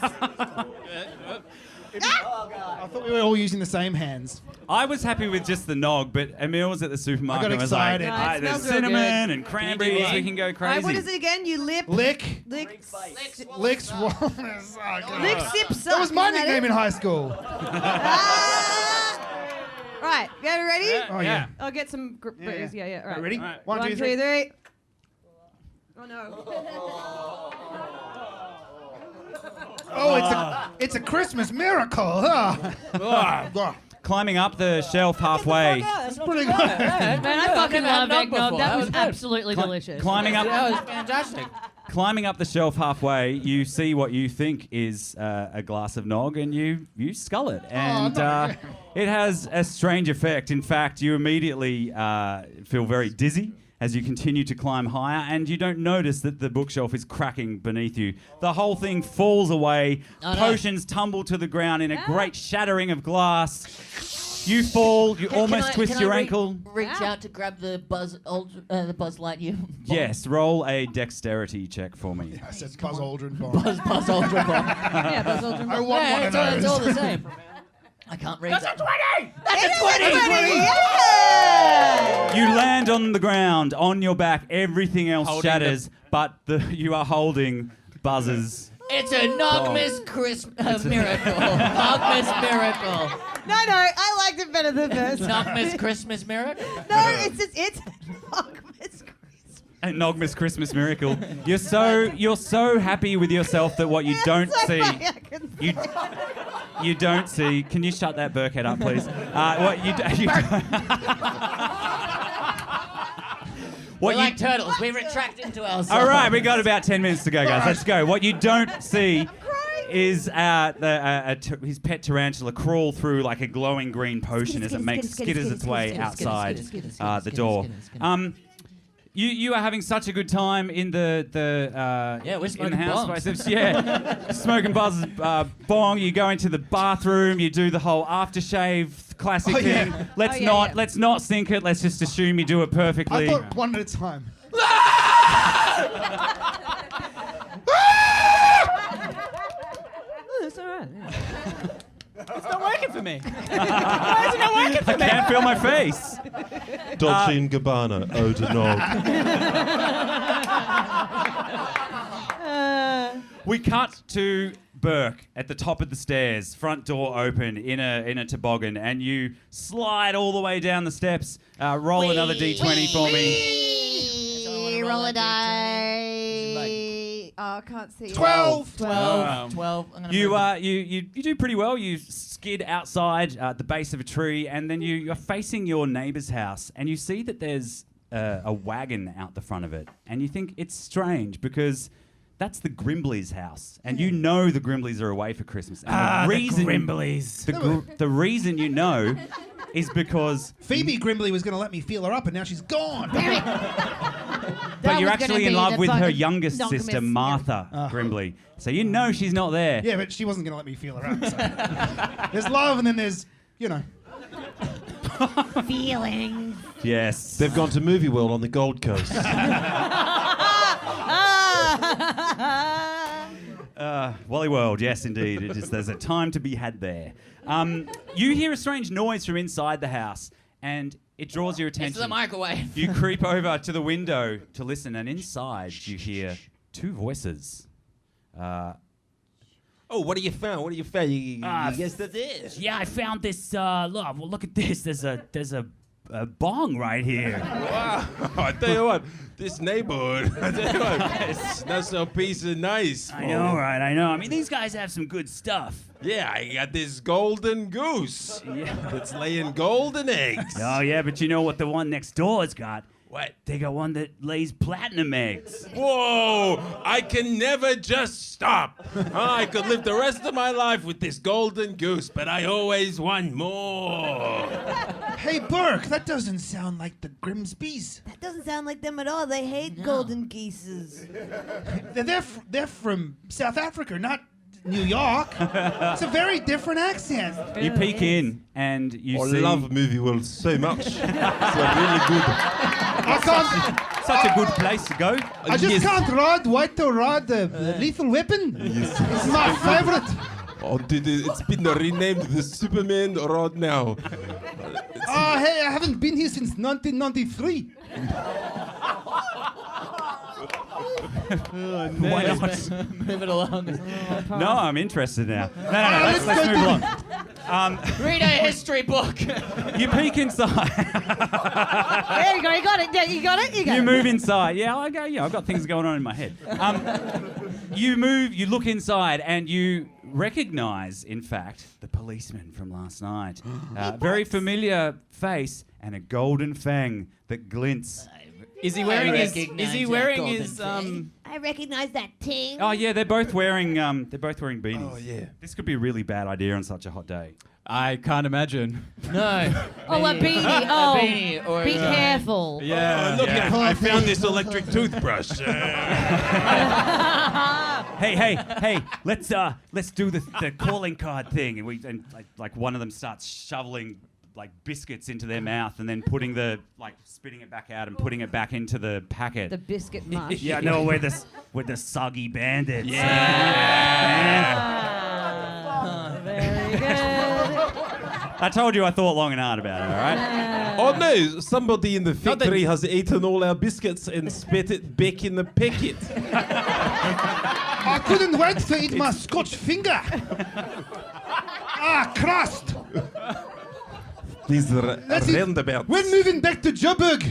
I thought we were all using the same hands. I was happy with just the nog, but Emil was at the supermarket. I got and was excited. Like, No, it there's smells real cinnamon good. and cranberries. We can go All crazy. right, what is it again? You Lick. lick, Lick swallow. lick, sip, suck. That was my Isn't nickname it? in high school. Right, you guys ready? Oh, yeah. I'll get some burgers. Yeah, Right. Ready? All right. 1, 2, 3. 2, 3. Oh no. Oh, it's a Christmas miracle. Huh? Climbing up the shelf halfway. That's pretty good. Man, I fucking love nog eggnog. before. That That was was good. absolutely delicious. Climbing up. That was fantastic. Climbing up the shelf halfway, you see what you think is a glass of nog, and you scull it. And it has a strange effect. In fact, you immediately feel very dizzy as you continue to climb higher, and you don't notice that the bookshelf is cracking beneath you. The whole thing falls away. Potions tumble to the ground in a great shattering of glass. You fall. You almost twist your ankle. Reach out to grab the Buzz Lightyear. Yes, roll a dexterity check for me. I said Buzz Aldrin bomb. Buzz Aldrin bomb. Yeah, Buzz Aldrin. I want one of those. It's all the same. I can't read that. That's a 20! You land on the ground, on your back. Everything else shatters, but you are holding Buzz's. It's a Nogmas miracle. Nogmas miracle. No, I liked it better than this. Nogmas Christmas miracle? No, it's Nogmas Christmas. A Nogmas Christmas miracle. You're so happy with yourself that what you don't see. You don't see. Can you shut that Burkhead up, please? We're like turtles. We retract into ourselves. All right, we got about 10 minutes to go, guys. Let's go. What you don't see is his pet tarantula crawl through like a glowing green potion as it skitters its way outside the door. You are having such a good time in the we're smoking house. Smoking Buzz's bong. You go into the bathroom. You do the whole aftershave classic thing. Let's not sink it. Let's just assume you do it perfectly. I thought one at a time. It's all right. It's not working for me. Why is it not working for me? I can't feel my face. Dolce & Gabbana, Ode to Nog. We cut to Burk at the top of the stairs, front door open, in a toboggan, and you slide all the way down the steps. Roll another d20 for me. Roll a die. Oh, I can't see. 12. You do pretty well. You skid outside at the base of a tree, and then you're facing your neighbour's house, and you see that there's a wagon out the front of it, and you think it's strange because that's the Grimbleys' house, and you know the Grimbleys are away for Christmas. And the Grimbleys. The reason you know is because Phoebe Grimbley was going to let me feel her up, and now she's gone. but you're actually in love with her youngest sister, Martha Grimbley. So you know she's not there. Yeah, but she wasn't going to let me feel her up. So. There's love, and then there's, feelings. Yes. They've gone to Movie World on the Gold Coast. Wally World, yes, indeed. There's a time to be had there. You hear a strange noise from inside the house, and it draws your attention. It's the microwave. You creep over to the window to listen, and inside you hear two voices. What do you found? What do you found? You guess that is. Yeah, I found this. Look at this. There's a bong right here. Wow. I tell you what, this neighborhood, it's not so peace and nice. I know, right? I know. I mean, these guys have some good stuff. Yeah, I got this golden goose that's laying golden eggs. Oh, yeah, but you know what the one next door's got? What? They got one that lays platinum eggs. Whoa! I can never just stop. I could live the rest of my life with this golden goose, but I always want more. Hey, Burke, that doesn't sound like the Grimsbys. That doesn't sound like them at all. They hate golden geeses. They're from South Africa, not New York. It's a very different accent. You peek in and you see... I love Movie World so much. It's really good. I can't... Such a good place to go. I just can't ride White to Rod, the Lethal Weapon. Yes. It's my favorite. It's been renamed the Superman Road now. Hey, I haven't been here since 1993. Why not? Move it along. No, I'm interested now. No. Let's move along. Read a history book. You peek inside. There you go. You got it. Yeah, you got it. You move inside. Yeah, I go. Yeah, I've got things going on in my head. You move. You look inside, and you recognise, in fact, the policeman from last night. Very familiar face and a golden fang that glints. Is he wearing his? recognize Is he that wearing golden his? thing. I recognize that ting. Oh yeah, they're both wearing beanies. Oh, yeah. This could be a really bad idea on such a hot day. I can't imagine. No. Oh, a beanie. Oh, A beanie or be a- careful. Yeah. Look, I found this electric toothbrush. Hey, let's do the calling card thing, and like one of them starts shoveling like biscuits into their mouth and then putting spitting it back out and putting it back into the packet. The biscuit mush. Yeah, no, we're the soggy bandits. Very good. I told you I thought long and hard about it, all right? Oh no, somebody in the factory has eaten all our biscuits and spit it back in the packet. I couldn't wait to eat my Scotch finger. Crust. These That's it. roundabouts. We're moving back to Joburg.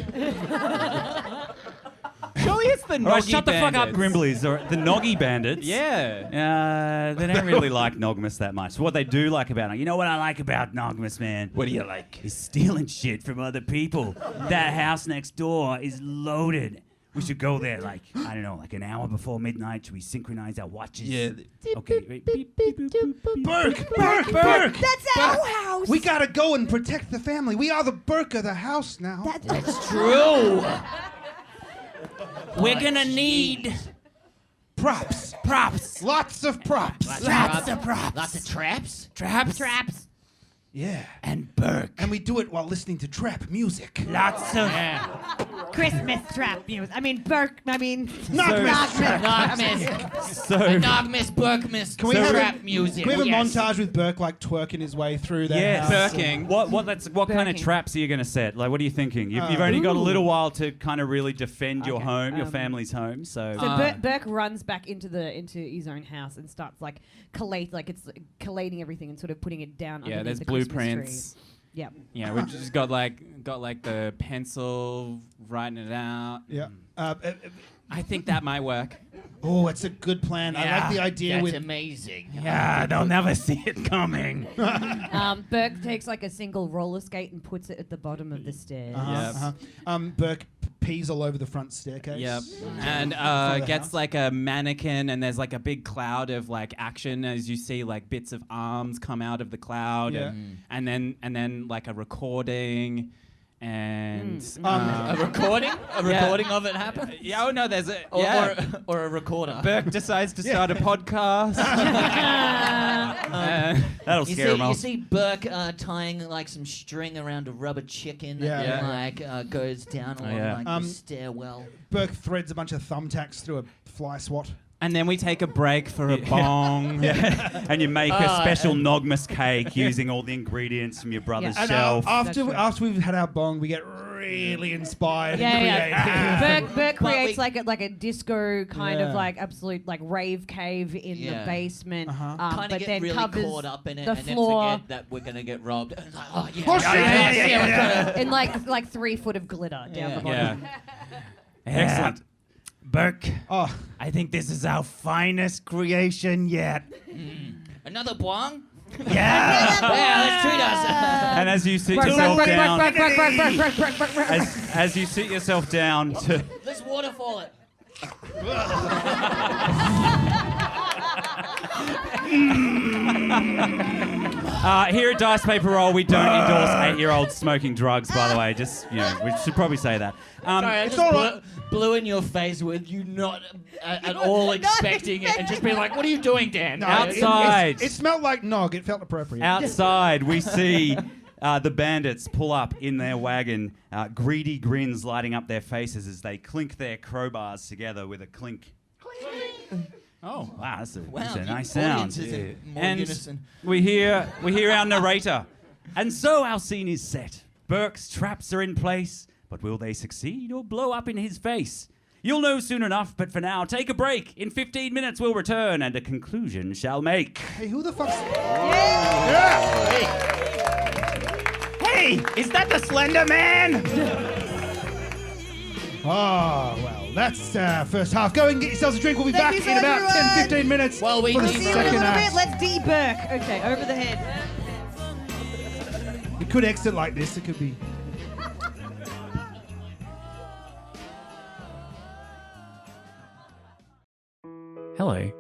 Surely it's the All right, Noggy shut the fuck up, Bandits. Grimblies. Or the Noggy Bandits. Yeah. They don't really like Nogmas that much. What they do like about it, you know what I like about Nogmas, man? What do you like? He's stealing shit from other people. That house next door is loaded. We should go there, like an hour before midnight. Should we synchronize our watches? Yeah. Okay. Beep, beep, beep, boop, boop, beep. Burk. That's our house. We gotta go and protect the family. We are the Burk of the house now. That's true. We're gonna need Props. Lots of props. lots of props. Lots of traps. Traps. Yeah. And Burke. And we do it while listening to trap music. Lots of Christmas trap music. Nogmas. Nogmas, Burkmas, Can we have trap music. Can we have a Yes. montage with Burke like twerking his way through that Yes. house? Burking. What kind of Burking. traps are you going to set? Like, what are you thinking? You've only got a little while to kind of really defend your Okay, home, your family's home. So, So Burke runs back into his own house and starts collating everything and sort of putting it down. Yeah, underneath there's the Christmas blueprints. tree. Yep. Yeah, we've just got like the pencil writing it out. Yeah. I think that might work. Oh, it's a good plan. I like the idea That's with. amazing. Yeah, they'll never see it coming. Burke takes like a single roller skate and puts it at the bottom of the stairs. Burke pees all over the front staircase. Yep. And the gets house. like a mannequin, and there's like a big cloud of like action as you see like bits of arms come out of the cloud, Yeah. and then like a recording, and A recording? A recording of it happen? yeah, oh no, there's a Or a recorder? Burke decides to start a podcast. that'll You scare see, them you off. see Burke tying like some string around a rubber chicken Yeah. and goes down along yeah. the stairwell. Burke threads a bunch of thumbtacks through a fly swat. And then we take a break for a bong. And you make a special Nogmas cake using all the ingredients from your brother's And shelf. after That's right. after we've had our bong, we get really inspired. Yeah, and yeah. creative. Burke But creates we- like a disco kind of Yeah. like absolute like rave cave in the Yeah. basement. Uh-huh. Kind but of get then really covers caught up in it the and floor then forget that we're going to get robbed. And it's like, oh, yeah. Oh, shit. yeah. in like 3 foot of glitter down Yeah. the bottom. Excellent. Burke, Oh, I think this is our finest creation yet. Another bong? Yeah. Yeah, let's treat us. And as you sit yourself down, as you sit yourself down to Let's waterfall it. here at Dice Paper Roll, we don't endorse 8-year-olds smoking drugs. By the way, just we should probably say that. Sorry, I just blew in your face with you not at all expecting it and just being like, what are you doing, Dan? no, Outside. It smelled like nog. It felt appropriate. Outside, we see the bandits pull up in their wagon, greedy grins lighting up their faces as they clink their crowbars together with a clink. Oh, wow, that's a nice sound. Audience is in more And unison. we hear our narrator. And so our scene is set. Burke's traps are in place, but will they succeed or blow up in his face? You'll know soon enough, but for now, take a break. In 15 minutes, we'll return and a conclusion shall make. Hey, who the fuck's... Hey, is that the Slender Man? Oh, well, that's first half. Go and get yourselves a drink. We'll be Thank back you in so about much, 10, everyone. 15 minutes Well, we for the need- See you in a second little bit. act. Let's de-Burke. Okay, over the head. We could exit like this. It could be... Hello.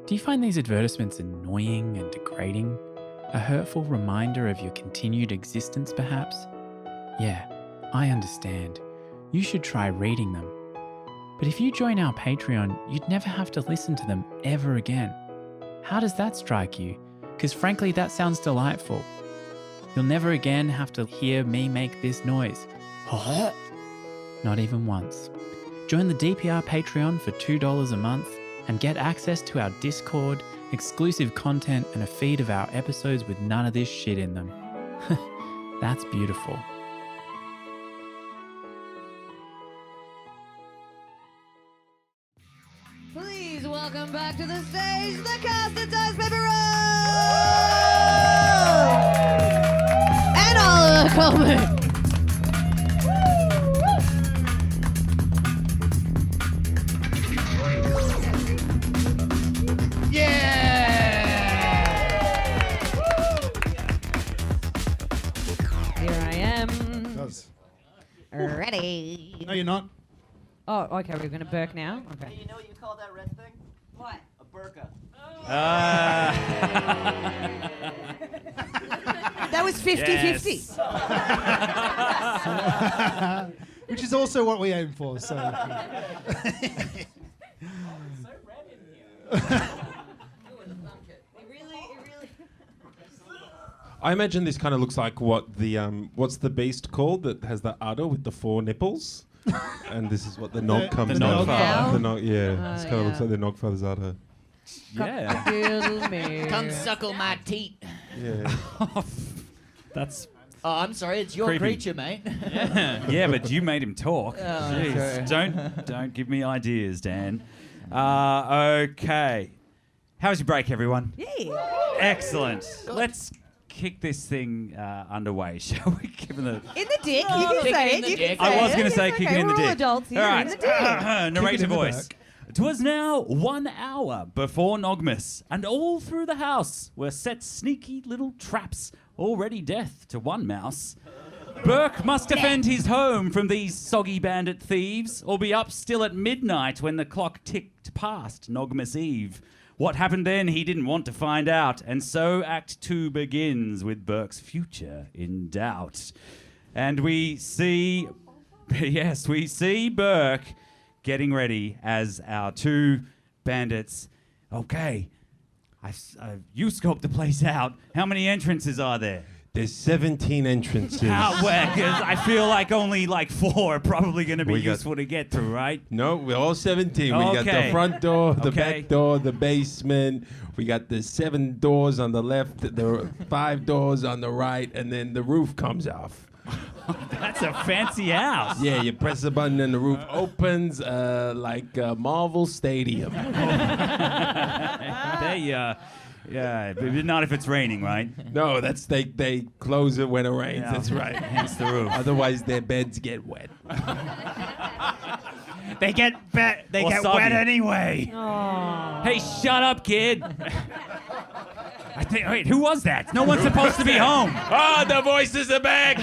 Do you find these advertisements annoying and degrading? A hurtful reminder of your continued existence, perhaps? Yeah, I understand. You should try reading them. But if you join our Patreon, you'd never have to listen to them ever again. How does that strike you? Because frankly, that sounds delightful. You'll never again have to hear me make this noise. Not even once. Join the DPR Patreon for $2 a month and get access to our Discord, exclusive content, and a feed of our episodes with none of this shit in them. That's beautiful. Please welcome back to the stage the cast of Dice Paper Roll! And Oliver Coleman! Here I am. Ready. No, you're not. Oh, okay, we're going to Burk now? Okay. You know what you call that red thing? What? A burqa. That was 50-50. Which is also what we aim for. So. I imagine this kind of looks like what the what's the beast called that has the udder with the 4 nipples, and this is what the nog comes the out. Nogfather. The nog, yeah, this kind of looks like the Nogfather's udder. Yeah. Come suckle my teat. Yeah. That's Oh, I'm sorry, it's your creepy. creature, mate. Yeah, but you made him talk. Oh, Jeez. sorry. Don't give me ideas, Dan. Okay. How was your break, everyone? Yeah. Excellent. Let's kick this thing underway, shall we? Given the In the dick, you Kick can it say in it. the You can dick. say I was it. going to It's say okay, kicking in the we're dick. all adults here. All right. In the dick. Narrator in the voice. 'Twas now 1 hour before Nogmas, and all through the house were set sneaky little traps, already death to one mouse. Burk must defend his home from these soggy bandit thieves, or be up still at midnight when the clock ticked past Nogmas Eve. What happened then he didn't want to find out, and so Act 2 begins with Burke's future in doubt. And we see, yes, we see Burke getting ready as our 2 bandits. Okay, you scoped the place out. How many entrances are there? There's 17 entrances. Because I feel like only like 4 are probably going to be We got- useful to get through, right? No, we're all 17. We got Okay. the front door, the Okay. back door, the basement. We got the 7 doors on the left, the 5 doors on the right, and then the roof comes off. That's a fancy house. Yeah, you press a button and the roof opens like Marvel Stadium. Yeah, but not if it's raining, right? No, that's they close it when it rains. Yeah. That's right. Hence the roof. Otherwise, their beds get wet. They get Or wet soggy. anyway. Hey, shut up, kid. Wait, who was that? No one's supposed to be home. Ah, the voices are back.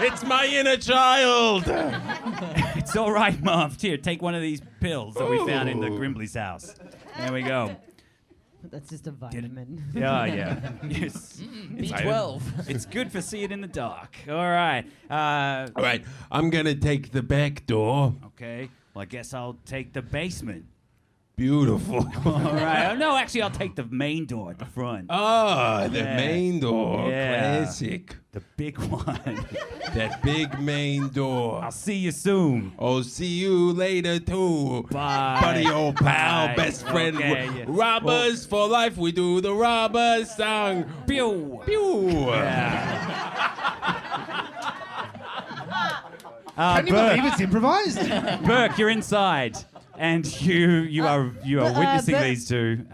It's my inner child. It's all right, Mom. Here, take one of these pills that we found in the Ooh. Grimbley's house. There we go. That's just a vitamin. Yeah. Yes. B12. It's good for seeing in the dark. All right. All right, I'm gonna take the back door. Okay. Well, I guess I'll take the basement. Beautiful. All right. No, actually, I'll take the main door at the front. Ah, the Yeah. main door. Yeah. Classic. The big one. That big main door. I'll see you soon. I'll see you later too. Bye. Buddy, old pal, Bye. best friend. Okay, yeah. Robbers for life. We do the robbers song. Pew. Pew. Can you believe it's improvised? Burke, you're inside, and you are witnessing Burke- these two.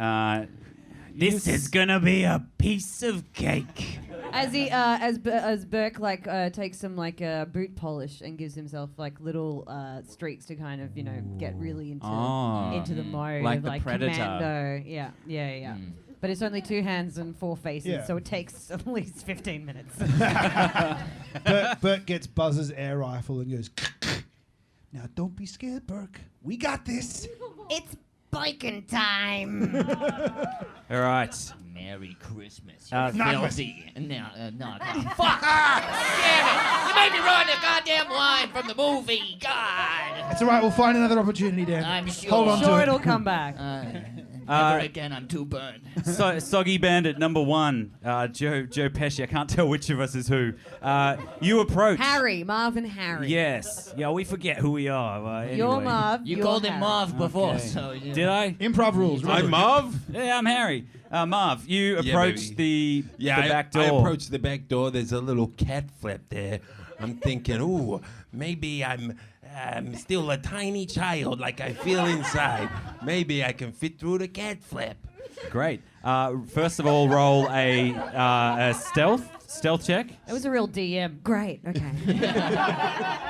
This is gonna be a piece of cake. As he, as Burke takes some boot polish and gives himself little streaks to kind of get really into the mode Like of the Predator. commando. Yeah. But it's only 2 hands and 4 faces, Yeah. so it takes at least 15 minutes. Bert gets Buzz's air rifle and goes, now don't be scared, Burke. We got this. It's Biking time. All right. Merry Christmas. Nogmas. Filthy. No. Fuck! Damn it! You made me ruin the goddamn line from the movie. God. It's all right. We'll find another opportunity, Dan. I'm sure. Hold on to Sure, it. it'll come back. Never again. I'm too burned. Soggy Bandit number 1, Joe Pesci. I can't tell which of us is who. You approach. Harry, Marv and Harry. Yes. Yeah, we forget who we are. Anyway. You're Marv. You you're called him Harry. Marv before, Okay. so yeah. Did I? Improv rules. I'm Marv. Yeah, I'm Harry. Marv, you Yeah, approach the back door. I approach the back door. There's a little cat flap there. I'm thinking, ooh, maybe I'm still a tiny child, like I feel inside. Maybe I can fit through the cat flap. Great. First of all, roll a stealth check. It was a real DM. Great. Okay.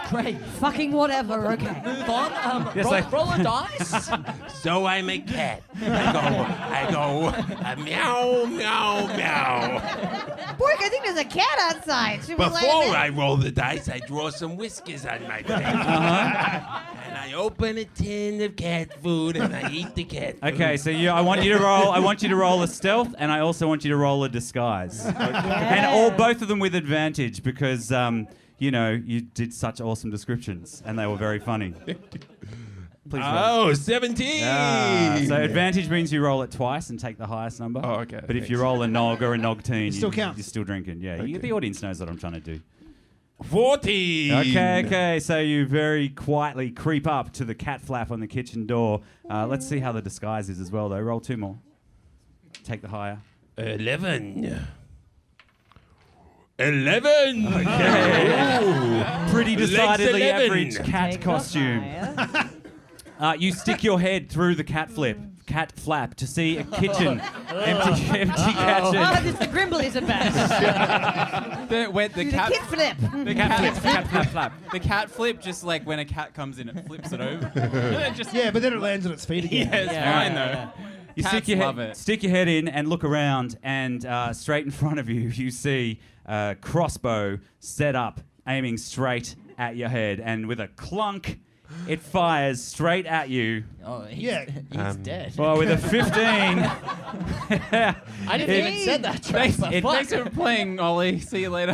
Great. Fucking whatever. Okay. Move on. Yes, roll a dice. So I'm a cat. I go, meow, meow, meow. Bork, I think there's a cat outside. Should we let Before him in? I roll the dice, I draw some whiskers on my face. And I open a tin of cat food and I eat the cat food. Okay, so I want you to roll a stealth, and I also want you to roll a disguise. And both of them with advantage because you did such awesome descriptions and they were very funny. Please roll. Oh, 17! So advantage means you roll it twice and take the highest number. Oh, okay. But if you roll a nog or a nog-teen, still counts. You're still drinking. Yeah, the audience knows what I'm trying to do. 14! Okay. So you very quietly creep up to the cat flap on the kitchen door. Let's see how the disguise is as well, though. Roll 2 more. Take the higher. 11. 11! Okay. Pretty decidedly Legs 11. average cat Take the costume. higher. You stick your head through the cat flap to see a kitchen, empty kitchen. Oh, this the Grimblies are back. The Do cat the kid flip. The cat flip. The cat flip, just like when a cat comes in, it flips it over. Yeah, but then it lands on its feet again. Yeah, it's fine though. You Cats love it. stick your head in and look around, and straight in front of you see a crossbow set up, aiming straight at your head, and with a clunk, it fires straight at you. Oh, he's dead. Well, with a 15. I didn't even said that. Thanks for playing, Ollie. See you later.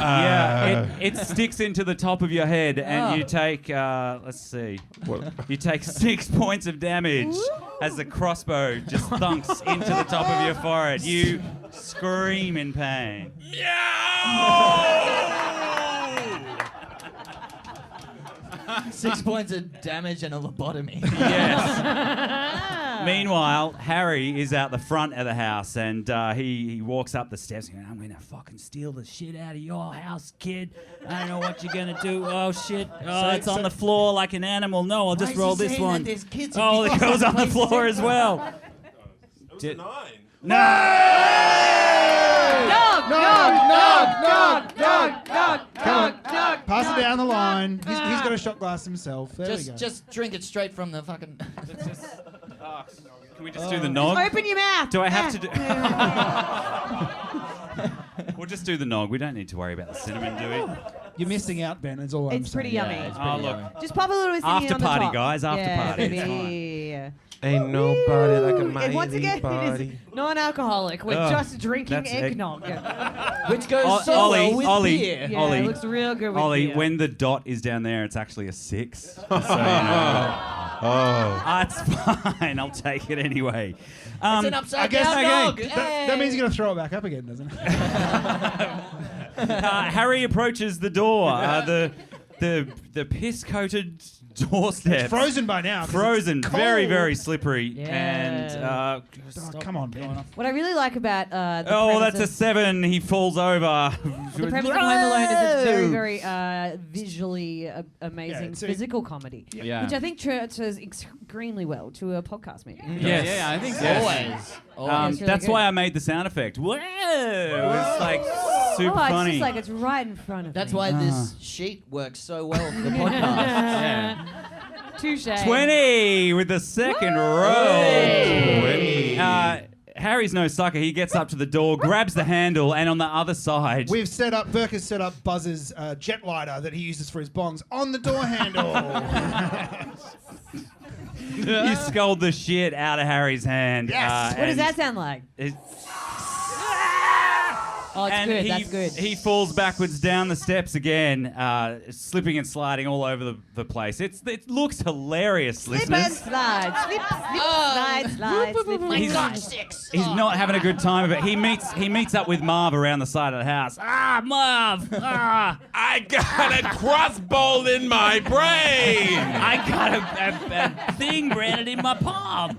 It sticks into the top of your head, and you take, let's see, you take 6 points of damage as the crossbow just thunks into the top of your forehead. You scream in pain. 6 points of damage and a lobotomy. Yes. Meanwhile, Harry is out the front of the house, and he walks up the steps. Going, I'm gonna fucking steal the shit out of your house, kid. I don't know what you're gonna do. Oh shit! Oh, it's on the floor like an animal. No, I'll just roll this one. Oh, it goes on the floor as well. It was a 9. No! Pass it down the line. He's got a shot glass himself. There we go. Just drink it straight from the fucking. Can we just do the nog? Open your mouth. Do I have to do? We'll just do the nog. We don't need to worry about the cinnamon, do we? You're missing out, Ben. It's all I'm It's pretty saying. yummy. Oh look, Just pop a little thingy After on the party, top. guys, after Yeah, party, it's baby. Ain't nobody like a And once mighty again, it body. is non-alcoholic. We're Oh, just drinking that's egg- eggnog. Which goes Ollie, with Ollie, beer. Yeah, Ollie, it looks real good with Ollie, beer. when the dot is down there, it's actually a 6. So, you know. It's fine. I'll take it anyway. It's an upside guess- down okay, dog. That means you're going to throw it back up again, doesn't it? Harry approaches the door. The piss-coated doorstep. It's frozen by now. 'cause Frozen, it's very, cold. very slippery. Yeah. And Oh, come on, Ben. What I really like about the oh, premise that's a of 7. He falls over. the premise of Home Alone is it's very, very visually amazing it's a- physical comedy, Yeah. which I think transfers extremely well to a podcast medium. Yes. Yeah, I think so. Always. It's really That's good. why I made the sound effect. Whoa! It's like super it's funny. just like it's right in front of That's me. why this sheet works so well for the podcast. Touche. 20 with the second roll. Harry's no sucker. He gets up to the door, grabs the handle, and on the other side... Burke has set up Buzz's jet lighter that he uses for his bongs on the door handle. You scold the shit out of Harry's hand. Yes. What does that sound like? Oh, it's good. That's good. He falls backwards down the steps again, slipping and sliding all over the place. It looks hilarious, Slip listeners. and slide. Slip, slide, slide, slip. My gosh, 6. He's not having a good time of it. He meets up with Marv around the side of the house. Ah, Marv! Ah, I got a crossbow in my brain. I got a thing branded in my palm.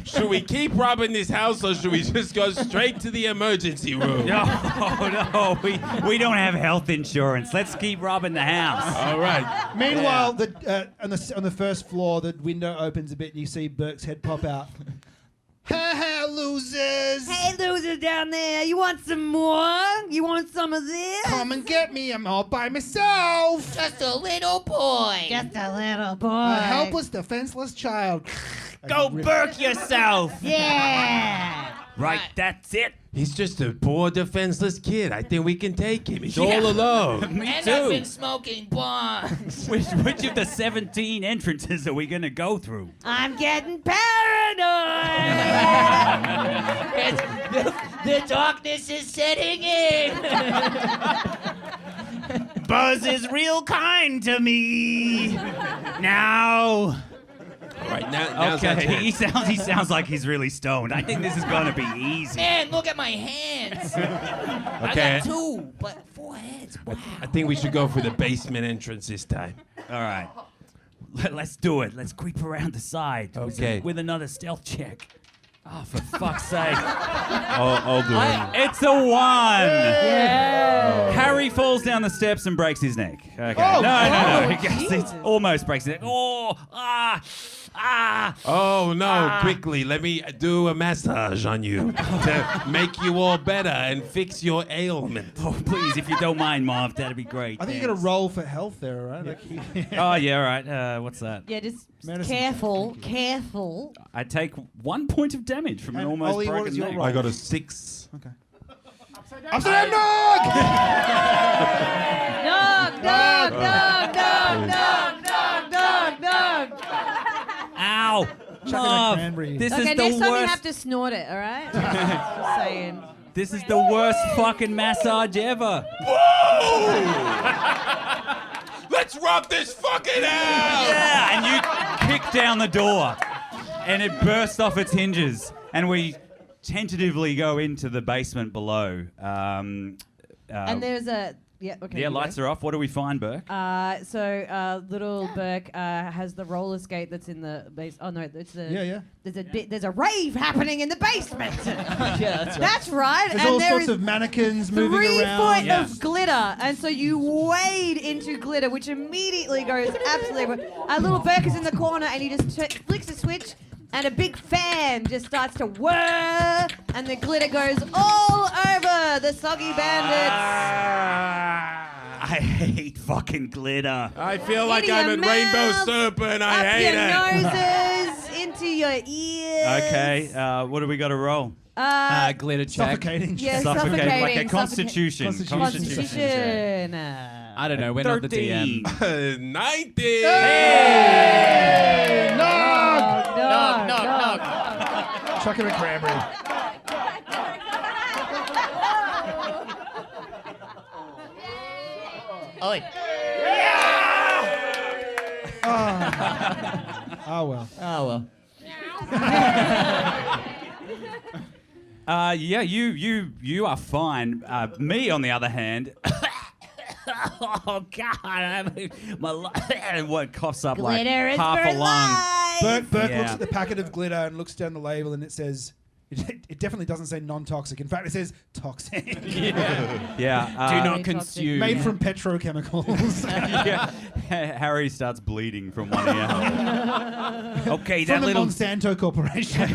Should we keep robbing this house or should we just go straight to the emergency room? No, we don't have health insurance. Let's keep robbing the house. All right. Meanwhile, on the first floor, the window opens a bit and you see Burke's head pop out. Ha ha, losers! Hey, losers down there. You want some more? You want some of this? Come and get me. I'm all by myself. Just a little boy. Just a little boy. A helpless, defenseless child. Go Burke yourself. Yeah. Right, that's it. He's just a poor, defenseless kid. I think we can take him. He's all alone. Me And too. I've been smoking bongs. Which of the 17 entrances are we going to go through? I'm getting paranoid. The darkness is setting in. Buzz is real kind to me. Now. All right, now's our Okay, chance. he sounds like he's really stoned. I think this is going to be easy. Man, look at my hands. I Okay. got 2, but 4 heads. Wow. I think we should go for the basement entrance this time. All right. Let's do it. Let's creep around the side. Okay. With another stealth check. Oh, for fuck's sake. I'll do it. It's a 1. Yeah. Harry falls down the steps and breaks his neck. Okay. Oh, No. He Jesus. almost breaks his neck. Oh, Oh, no, quickly, let me do a massage on you to make you all better and fix your ailment. Oh, please, if you don't mind, Marv, that'd be great. I think you got to roll for health there, right? Like, Oh, yeah, all right. What's that? Yeah, just Medicine. careful. I take 1 point of damage from an And almost Ollie, what broken is your neck. roll? I got a 6. Okay. Upside down dog! Dog. Ow! Chuck in a Marv, cranberry. this Okay, is the next time you worst. have to snort it, all right? Just saying. This is the worst fucking massage ever. Let's rub this fucking out! Yeah, and you kick down the door, and it bursts off its hinges, and we tentatively go into the basement below. And there's a... Yeah, okay. Yeah, lights are off. What do we find, Burke? So little Burke has the roller skate that's in the base. Oh no, it's the Yeah. There's a rave happening in the basement. Yeah, that's right. That's right. There's and all there sorts is of mannequins moving 3 around. foot of glitter, and so you wade into glitter, which immediately goes absolutely. Little Burke is in the corner, and he just flicks a switch. And a big fan just starts to whir, and the glitter goes all over the soggy bandits. I hate fucking glitter. I feel like In I'm your at Rainbow mouth, Soup and I up hate your it. noses, into your ears. Okay, what do we got to roll? Glitter check. Suffocating. Yeah, Suffocating. Okay, suffocating. Constitution. Constitution. I don't know. We're not the 13. DM. 90. Hey! Nog! No. Chuck in a cranberry. Oi. Oh well. Oh, well. Yeah, you are fine. Me, on the other hand, oh God, what coughs up Glitter like is half for a lung. life. Burke Yeah. looks at the packet of glitter and looks down the label and it says, it definitely doesn't say non-toxic. In fact, it says toxic. Yeah, Do Very not toxic. consume. Made from petrochemicals. yeah. Harry starts bleeding from one ear. Okay, From that the little Monsanto Corporation.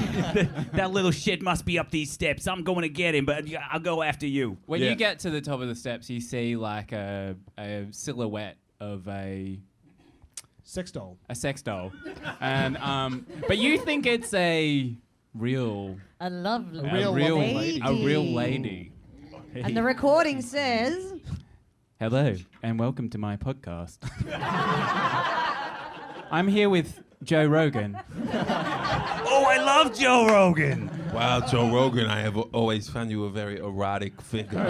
that little shit must be up these steps. I'm going to get him, but I'll go after you. When Yeah. you get to the top of the steps, you see like a silhouette of a Sex doll. sex doll, and but you think it's a real A lovely real a real lady. And the recording says, Hello and welcome to my podcast. I'm here with Joe Rogan. Oh, I love Joe Rogan. Wow, Joe Rogan, I have always found you a very erotic figure.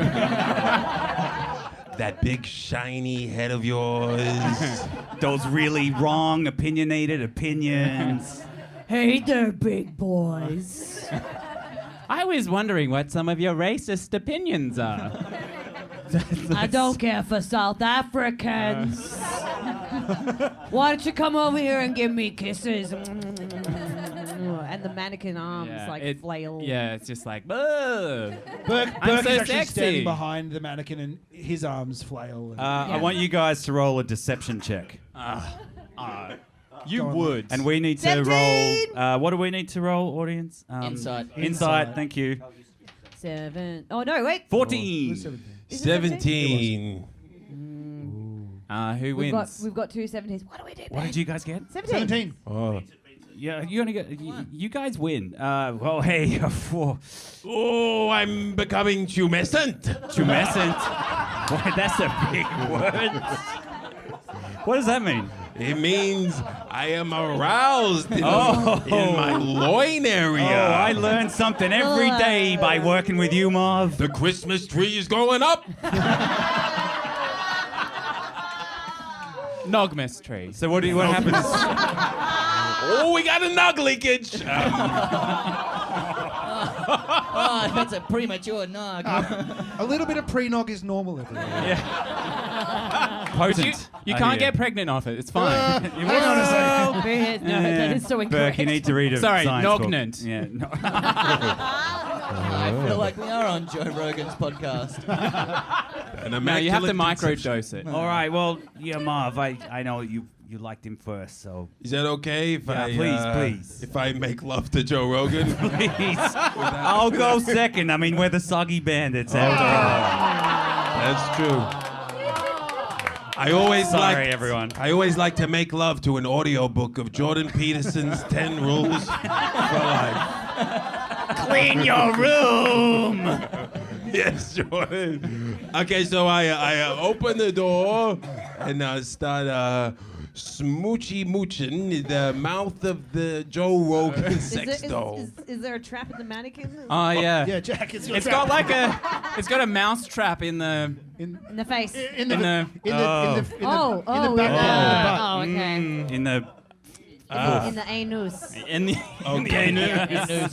That big shiny head of yours. Those really wrong, opinionated opinions. Hey there, big boys. I was wondering what some of your racist opinions are. I don't care for South Africans. Why don't you come over here and give me kisses? And the mannequin arms flail. Yeah, it's just like, "Ugh." Burk I'm is so actually sexy. standing behind the mannequin and his arms flail. I want you guys to roll a deception check. You would. And we need to 17. roll. What do we need to roll, audience? Insight. Insight, thank you. 7. Oh, no, wait. 14. Is it 17. Who wins? We've got 2 17s. What do we do? What did you guys get? 17. Oh. Yeah, you only get. You guys win. Well, hey. Oh, I'm becoming tumescent. Tumescent. Boy, that's a big word. What does that mean? It means I am aroused in my loin area. Oh, I learn something every day by working with you, Marv. The Christmas tree is going up. Nogmas tree. So what happens? Oh, we got a nog leakage. Oh, that's a premature nog. A little bit of pre-nog is normal everywhere. Potent. You can't get pregnant off it. It's fine. Oh, that is so incorrect. Burke, you need to read a Sorry, science book. nognant. Yeah. No. I feel like we are on Joe Rogan's podcast. No, you have to microdose it. All right. Well, yeah, Marv. I know you liked him first, so Is that okay if please. if I make love to Joe Rogan? please. I'll go second. I mean, we're the soggy bandits after all. That's true. I always Sorry, everyone. I always like to make love to an audiobook of Jordan Peterson's 10 Rules for Life. Clean your room. Yes, Jordan. Okay, so I open the door and start smoochy mooching the mouth of the Joe Rogan sex doll. Is there a trap in the mannequin? Oh yeah. Yeah, Jack. It's got like it's got a mouse trap in the In the face. in the in in the back. Oh, okay. In the In the anus. in the Okay.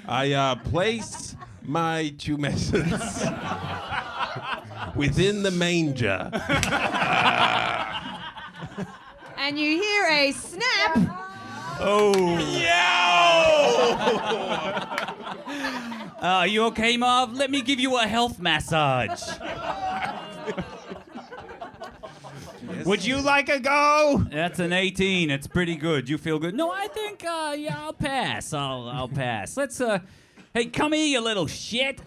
I place my tumescence within the manger. And you hear a snap. Are you okay, Marv? Let me give you a health massage. Would you like a go? That's an 18. It's pretty good. You feel good? No, I think I'll pass. I'll pass. Let's hey, come here, you little shit.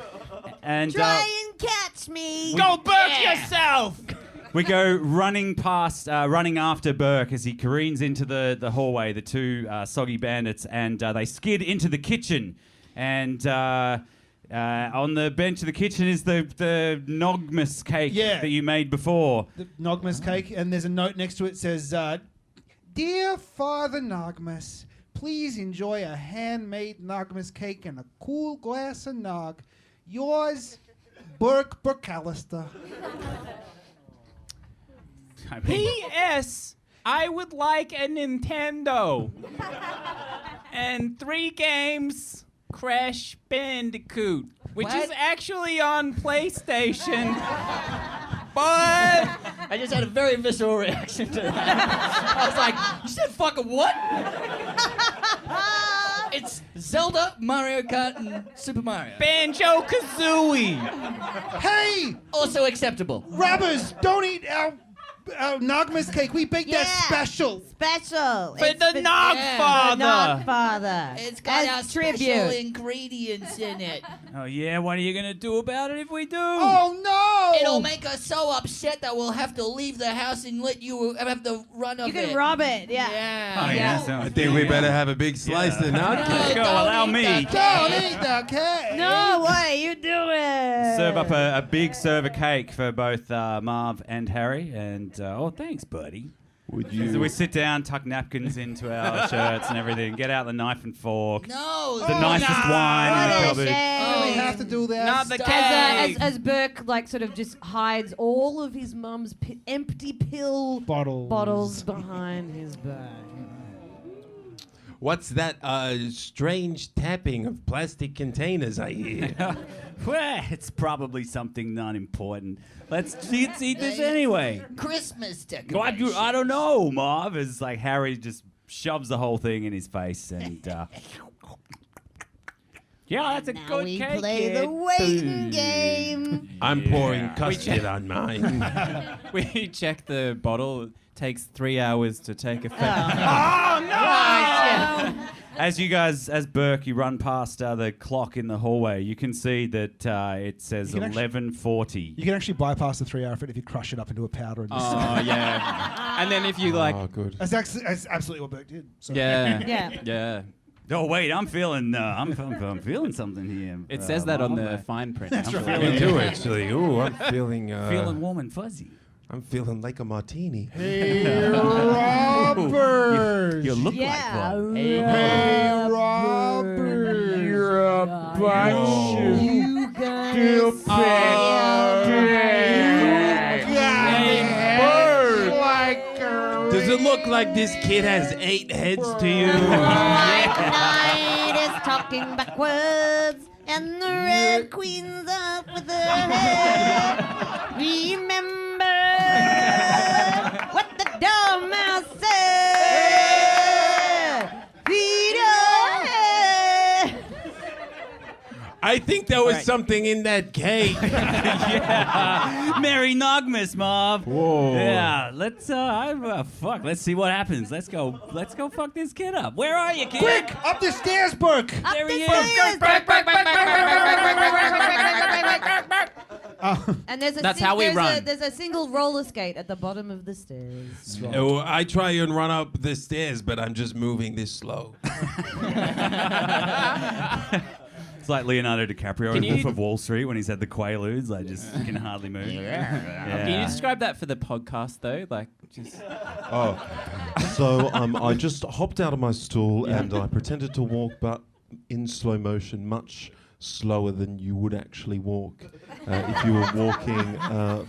And Try and catch me. Go Burke yourself. we go running after Burke as he careens into the hallway, the two soggy bandits, and they skid into the kitchen. And on the bench of the kitchen is the Nogmas cake that you made before. The Nogmas cake, and there's a note next to it that says, "Dear Father Nogmas, please enjoy a handmade Nogmas cake and a cool glass of nog. Yours, Burk BcAllister." P.S. I would like a Nintendo and 3 games. Crash Bandicoot, which is actually on PlayStation. But I just had a very visceral reaction to that. I was like, you said fucking what? It's Zelda, Mario Kart, and Super Mario. Banjo-Kazooie. Hey! Also acceptable. Robbers, don't eat our Nogmas cake. We baked that special. Special. For the Nog Father. Nog Father. It's got As our tribute. special ingredients in it. Oh yeah, what are you gonna do about it if we do? Oh no! It'll make us so upset that we'll have to leave the house and let you have to run off You it. can rob it. Yeah. Yeah. I think we better have a big slice then. Let's go. Allow me. Don't eat the cake. No way, you do it. Serve up a big serve of cake for both Marv and Harry. And thanks, buddy. Would So you? we sit down, tuck napkins into our shirts and everything, get out the knife and fork, No. the nicest wine in the What a cupboard. shame. We have to do that. Not the As Burke like sort of just hides all of his mum's empty pill bottles behind his back. What's that strange tapping of plastic containers I hear? Well, it's probably something not important. Let's eat this anyway. Christmas I decoration. don't know, Marv. It's like Harry just shoves the whole thing in his face and. Yeah, that's a Now good we cake. play the waiting game. I'm pouring custard on mine. We check the bottle. It takes 3 hours to take effect. Oh no! Oh. As Burke, you run past the clock in the hallway, you can see that it says You can 11:40. You can actually bypass the 3 hour effort if you crush it up into a powder. And just Oh, yeah. And then if you like... Oh, good. that's absolutely what Burke did. So. Yeah. Yeah. Yeah. Oh wait, I'm feeling I'm feeling something here. It says that on the Marv. fine print. That's I'm right. Me feeling- too, actually. Ooh, I'm feeling. Feeling warm and fuzzy. I'm feeling like a martini. Hey, Robert. You look Yeah. like one. Hey, Robert. You're a bunch of You guys. Does it look like this kid has 8 heads to you? White Knight is talking backwards, and the Red Queen's up with her head. Remember what the Dormouse said. Feed your head. I think there was something in that cake. Yeah. Merry Nogmas, Marv. Whoa. Yeah, let's fuck. Let's see what happens. Let's go fuck this kid up. Where are you, kid? Quick, up the stairs, Burke. Up There the he is. stairs. And there's a That's how we run. There's a single roller skate at the bottom of the stairs. Oh, I try and run up the stairs, but I'm just moving this slow. It's like Leonardo DiCaprio in Can Wolf you- of Wall Street when he's had the Quaaludes. Like, just can hardly move. Can you describe that for the podcast, though? Like, just... Oh, so I just hopped out of my stool and I pretended to walk, but in slow motion, much slower than you would actually walk if you were walking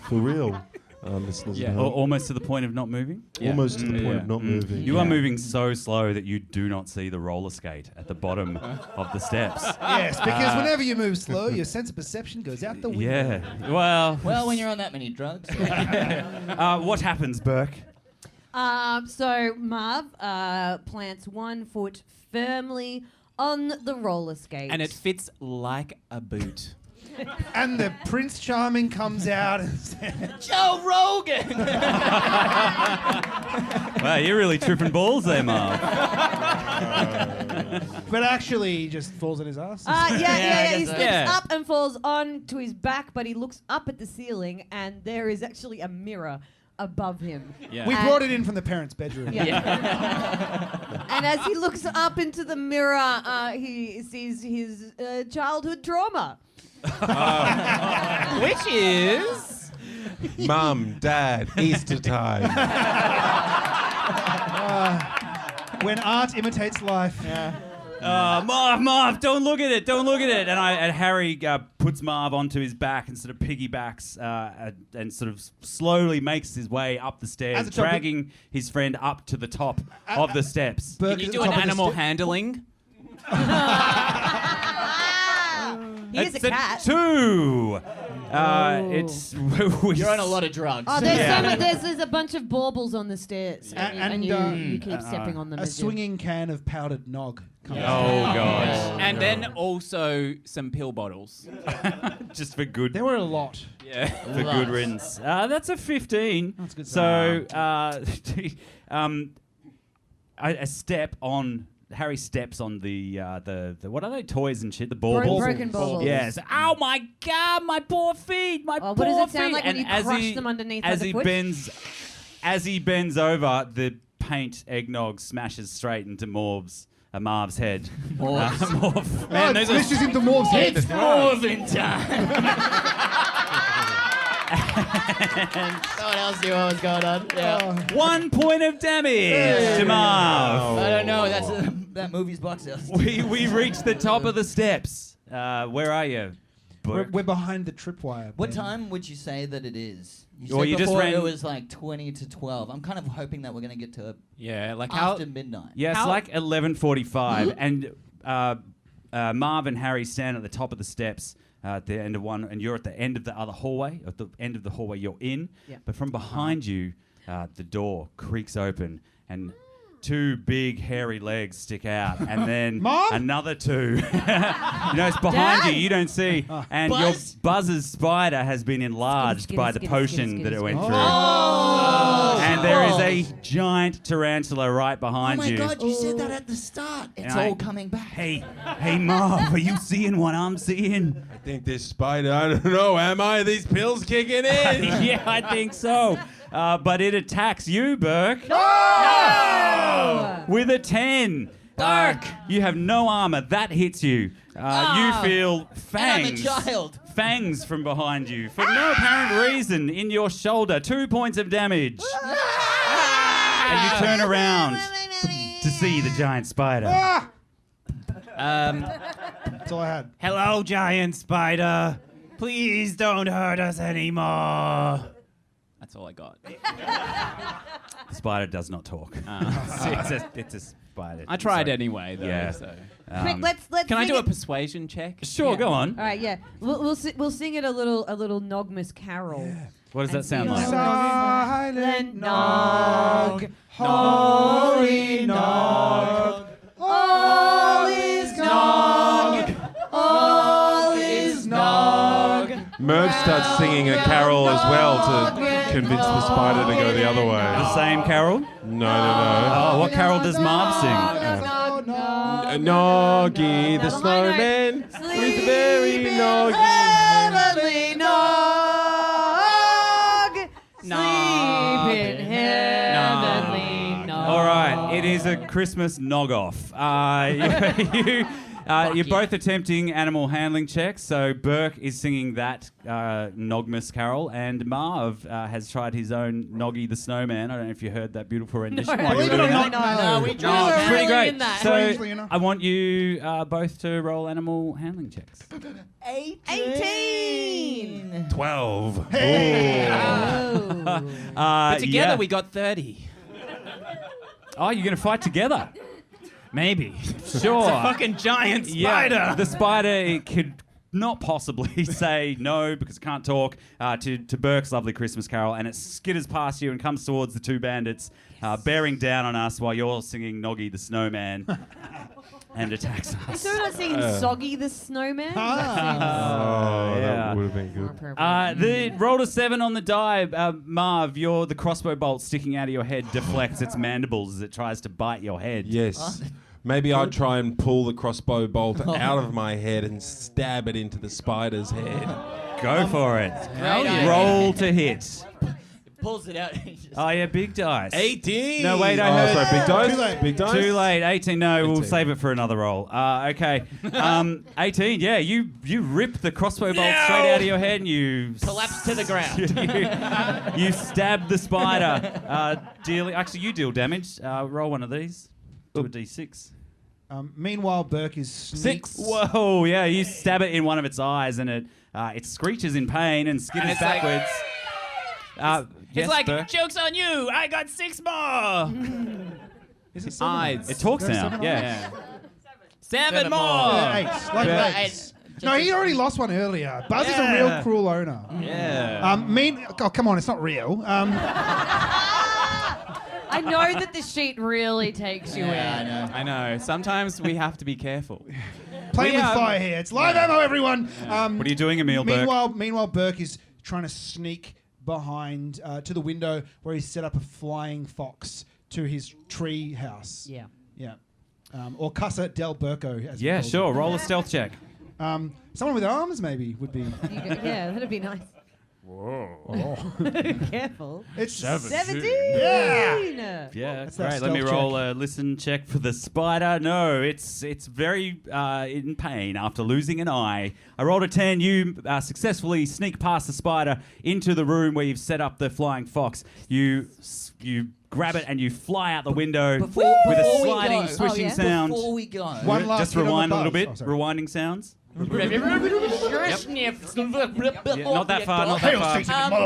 for real. Listeners at home. Almost to the point of not moving. Almost to the point of not moving. You are moving so slow that you do not see the roller skate at the bottom of the steps. Yes, because whenever you move slow, your sense of perception goes out the window. Yeah. Well, When you're on that many drugs. what happens, Burke? So Marv plants 1 foot firmly on the roller skate. And it fits like a boot. And the Prince Charming comes out and says, Joe Rogan! Wow, you're really tripping balls there, Marv. but actually he just falls on his ass. Yeah. He guess so. slips up and falls on to his back, but he looks up at the ceiling, and there is actually a mirror above him. Yeah. We brought it in from the parents' bedroom. And as he looks up into the mirror, he sees his childhood trauma. Which is... Mum, Dad, Easter time. When art imitates life. Marv, don't look at it. And Harry puts Marv onto his back and sort of piggybacks and sort of slowly makes his way up the stairs, the top of- dragging his friend up to the top of the steps. Burke Can you at do the an top of the animal sta- handling? He is It's a cat. 2. It's You're on a lot of drugs. Oh, there's a bunch of baubles on the stairs, and you keep stepping on them. A as you- swinging can of powdered nog. comes out. Oh god! And then also some pill bottles. Just for good. There were a lot. Yeah. For good riddance. That's a 15. That's good. So, I step on. Harry steps on the what are they, toys and shit? The baubles. Broken baubles. Yes. Oh my god, my poor feet, my poor What does it sound feet. like when And you crush them underneath as the he foot? as he bends over, the paint eggnog smashes straight into Marv's head. Man, this is into Morph's head. It's Morvin time. Someone else knew what was going on. Yeah. 1 point of damage to Marv. I don't know. That's that movie's box office. We reached the top of the steps. Where are you? We're behind the tripwire. What Ben. time would you say that it is? You Well, said you just before ran- it was like 20 to 12. I'm kind of hoping that we're going to get to Yeah, like how... after midnight. Yeah, it's like 11:45, and Marv and Harry stand at the top of the steps at the end of one, and you're at the end of the other hallway. At the end of the hallway, you're in. Yeah. But from behind you, the door creaks open, and 2 big hairy legs stick out, and then Mom? another 2. It's behind you. You don't see, and Buzz? your Buzz's spider has been enlarged by the potion that it went through. Oh! And there is a giant tarantula right Oh behind my you. God, you said that at the start. It's And all coming back. Hey, Marv, are you seeing what I'm seeing? I think this spider, I don't know, am I? Are these pills kicking in? Yeah, I think so. But it attacks you, Burk. No! With a 10. Burk! You have no armor. That hits you. You feel fangs. I'm a child. Fangs from behind you for no apparent reason in your shoulder. 2 points of damage. And you turn around to see the giant spider. That's all I had. Hello, giant spider. Please don't hurt us anymore. That's all I got. The spider does not talk. It's a spider. I tried Sorry. anyway, though. Yeah. So. Quick, let's Can I sing do a it. persuasion check? Sure, go on. All right, yeah. We'll sing it a little Nogmas carol. What does that sound like? Silent Nog, holy Nog, all is Nog, all is Nog. Merv starts singing a carol as well to convince the spider to go the other way. The same carol? No. Oh, what carol does Marv sing? Noggy the snowman with very noggy. heavenly Nog, sleep in heavenly Nog. All right, it is a Christmas nog-off. You're both attempting animal handling checks. So Burk is singing that Nogmas carol, and Marv has tried his own Noggy the Snowman. I don't know if you heard that beautiful rendition while you were doing that. No, we No, tried. it's pretty great. in that. So Strangely enough. I want you both to roll animal handling checks. 18. 12. Oh. But together we got 30. Oh, you're going to fight together? Maybe. Sure. It's a fucking giant spider. Yeah, the spider could not possibly say no because it can't talk to Burke's lovely Christmas carol, and it skitters past you and comes towards the 2 bandits, bearing down on us while you're singing Noggy the Snowman, and attacks us. So we're not singing Soggy the Snowman? Oh, Yeah. that would have been good. The rolled a 7 on the die. Marv, the crossbow bolt sticking out of your head deflects its mandibles as it tries to bite your head. Yes. Maybe I'd try and pull the crossbow bolt out of my head and stab it into the spider's head. Go for it. idea. Roll to hit. Pulls it out. Oh, yeah, big dice. 18. No, wait, I Oh, heard. sorry, big dice? Too late. Big dice? Too late. 18. No, we'll 18. save it for another roll. Okay. 18. Yeah, you rip the crossbow bolt straight out of your head and you Collapse to the ground. you stab the spider. Actually, you deal damage. Roll one of these. Do a d6. Meanwhile, Burke is 6. Whoa! Yeah, you stab it in one of its eyes and it screeches in pain and skitters it's like- backwards. Yes, It's like, Burke? joke's on you. I got 6 more. Is it Eyes. It talks There's now. 7 Yeah. 7 more. Eight. Like eight. No, he already lost one earlier. Buzz is a real cruel owner. Yeah. Oh, come on, it's not real. I know that the sheet really takes you in. I know. Sometimes we have to be careful. Playing with fire here. It's live ammo, everyone. What are you doing, Emil Burke? Meanwhile, Burke is trying to sneak behind to the window where he's set up a flying fox to his tree house. Yeah. Yeah. Or Casa del Burco, as Yeah, we call sure. Roll a stealth check. it. Someone with arms, maybe, would be. Yeah, that'd be nice. Whoa. Careful. It's 17. Yeah. Yeah, That's that great. Let me stealth roll check. a listen check for the spider. No, it's very in pain after losing an eye. I rolled a 10. You successfully sneak past the spider into the room where you've set up the flying fox. You grab it and you fly out the window with a before we sliding, go. swishing sound. Before we go. One last Just hit on the rewind a little buzz. bit. Oh, sorry. Rewinding sounds. Not Not that far. Not that far.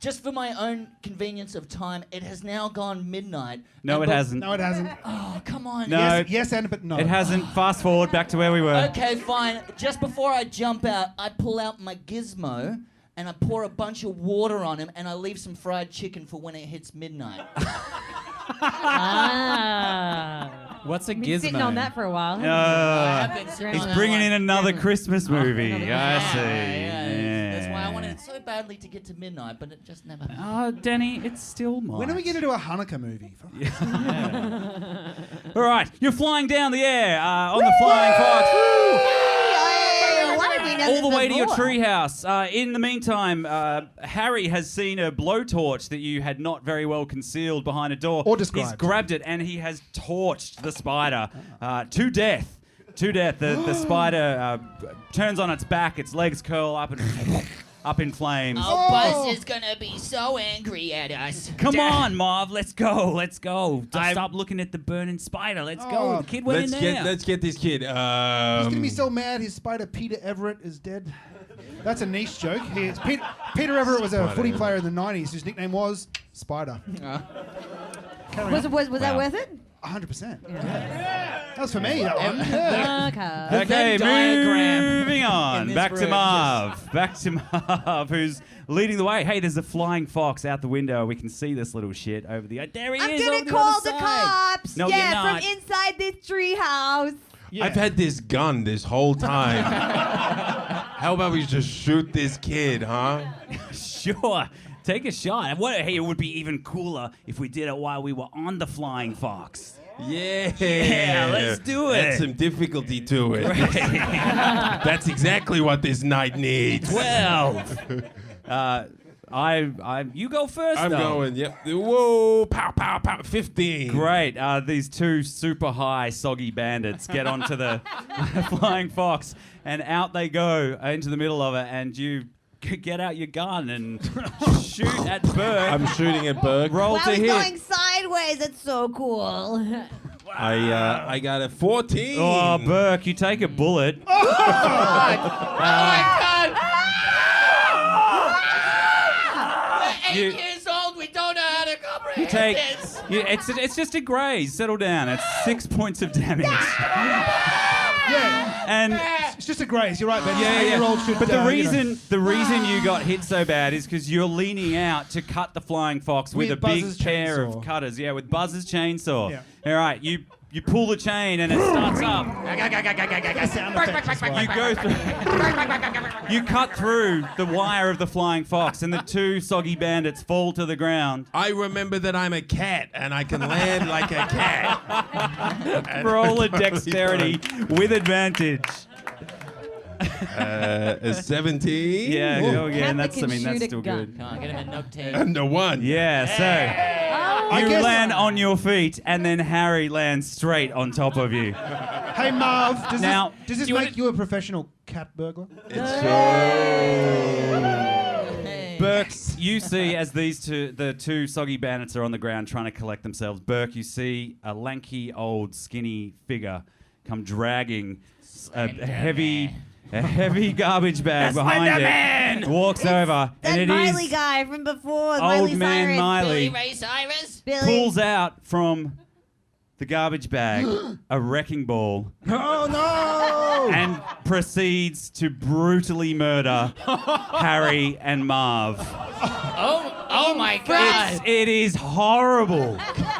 Just for my own convenience of time, it has now gone midnight. No, it hasn't. No, it hasn't. Oh, come on. No. Yes, and but no. It hasn't. Fast forward back to where we were. Okay, fine. Just before I jump out, I pull out my gizmo and I pour a bunch of water on him and I leave some fried chicken for when it hits midnight. What's a Been gizmo? sitting on that for a while. He's bringing in another Christmas movie. I see. That's why I wanted so badly to get to midnight, but it just never happened. Oh, Danny, it's still mine. When are we going to do a Hanukkah movie? All right, you're flying down the air on the flying fox. All the way to your treehouse. In the meantime, Harry has seen a blowtorch that you had not very well concealed behind a door. Or described. He's grabbed it and he has torched the spider to death. To death. The spider turns on its back, its legs curl up and up in flames. Oh, Buzz is gonna be so angry at us. Come on, Marv, let's go. Let's go. Stop looking at the burning spider. Let's go. The kid went in there. Let's get this kid. He's going to be so mad his spider Peter Everett is dead. That's a niche joke. Peter Everett was a footy player in the 90s whose nickname was Spider. Was that worth it? 100%. Yeah. That was for me, that one. Okay, moving on. this Back to room Marv. Back to Marv, who's leading the way. Hey, there's a flying fox out the window. We can see this little shit over the... There he I'm is gonna over the call other the side. cops. No, you're yeah, not. from inside this treehouse. Yeah. I've had this gun this whole time. How about we just shoot this kid, huh? Sure. Take a shot. Hey, it would be even cooler if we did it while we were on the flying fox. Yeah. Yeah, let's do it. Add some difficulty to it. That's exactly what this night needs. 12. You go first. I'm though. going, yep. Whoa, pow, pow, pow, 15. Great. These two super high, soggy bandits get onto the flying fox, and out they go into the middle of it, and you get out your gun and shoot at Burk. I'm shooting at Burk. Roll Wow, to he's hit. going sideways. That's so cool. I got a 14. Oh, Burk, you take a bullet. Oh my God! We're 8 years old. We don't know how to comprehend this. It's just a graze. Settle down. It's 6 points of damage. Yeah. And It's just a graze. You're right, Ben. yeah. 8-year-old should, But the you know. reason you got hit so bad is because you're leaning out to cut the flying fox with a big Buzz's pair chainsaw. of cutters. Yeah, with Buzz's chainsaw. Yeah. All right, you pull the chain and it starts up. Sound effects as well. You go through. You cut through the wire of the flying fox, and the two soggy bandits fall to the ground. I remember that I'm a cat and I can land like a cat. Roll a dexterity with advantage. A 17. Yeah, go again. Cat that can That's shoot a still gun. good. Come on, get him a note 10. And a 1. Yeah, so you guess- land on your feet, and then Harry lands straight on top of you. Hey, Marv, does Now, this do you make wanna- you a professional cat burglar? Burke, you see as the two soggy bandits are on the ground trying to collect themselves. Burke, you see a lanky, old, skinny figure come dragging a heavy garbage bag behind it. Walks over, That and it Miley is guy from before. old Miley man Cyrus. Miley. Ray Cyrus? Billy. Pulls out from the garbage bag a wrecking ball Oh, no! and proceeds to brutally murder Harry and Marv. Oh my God. It is horrible.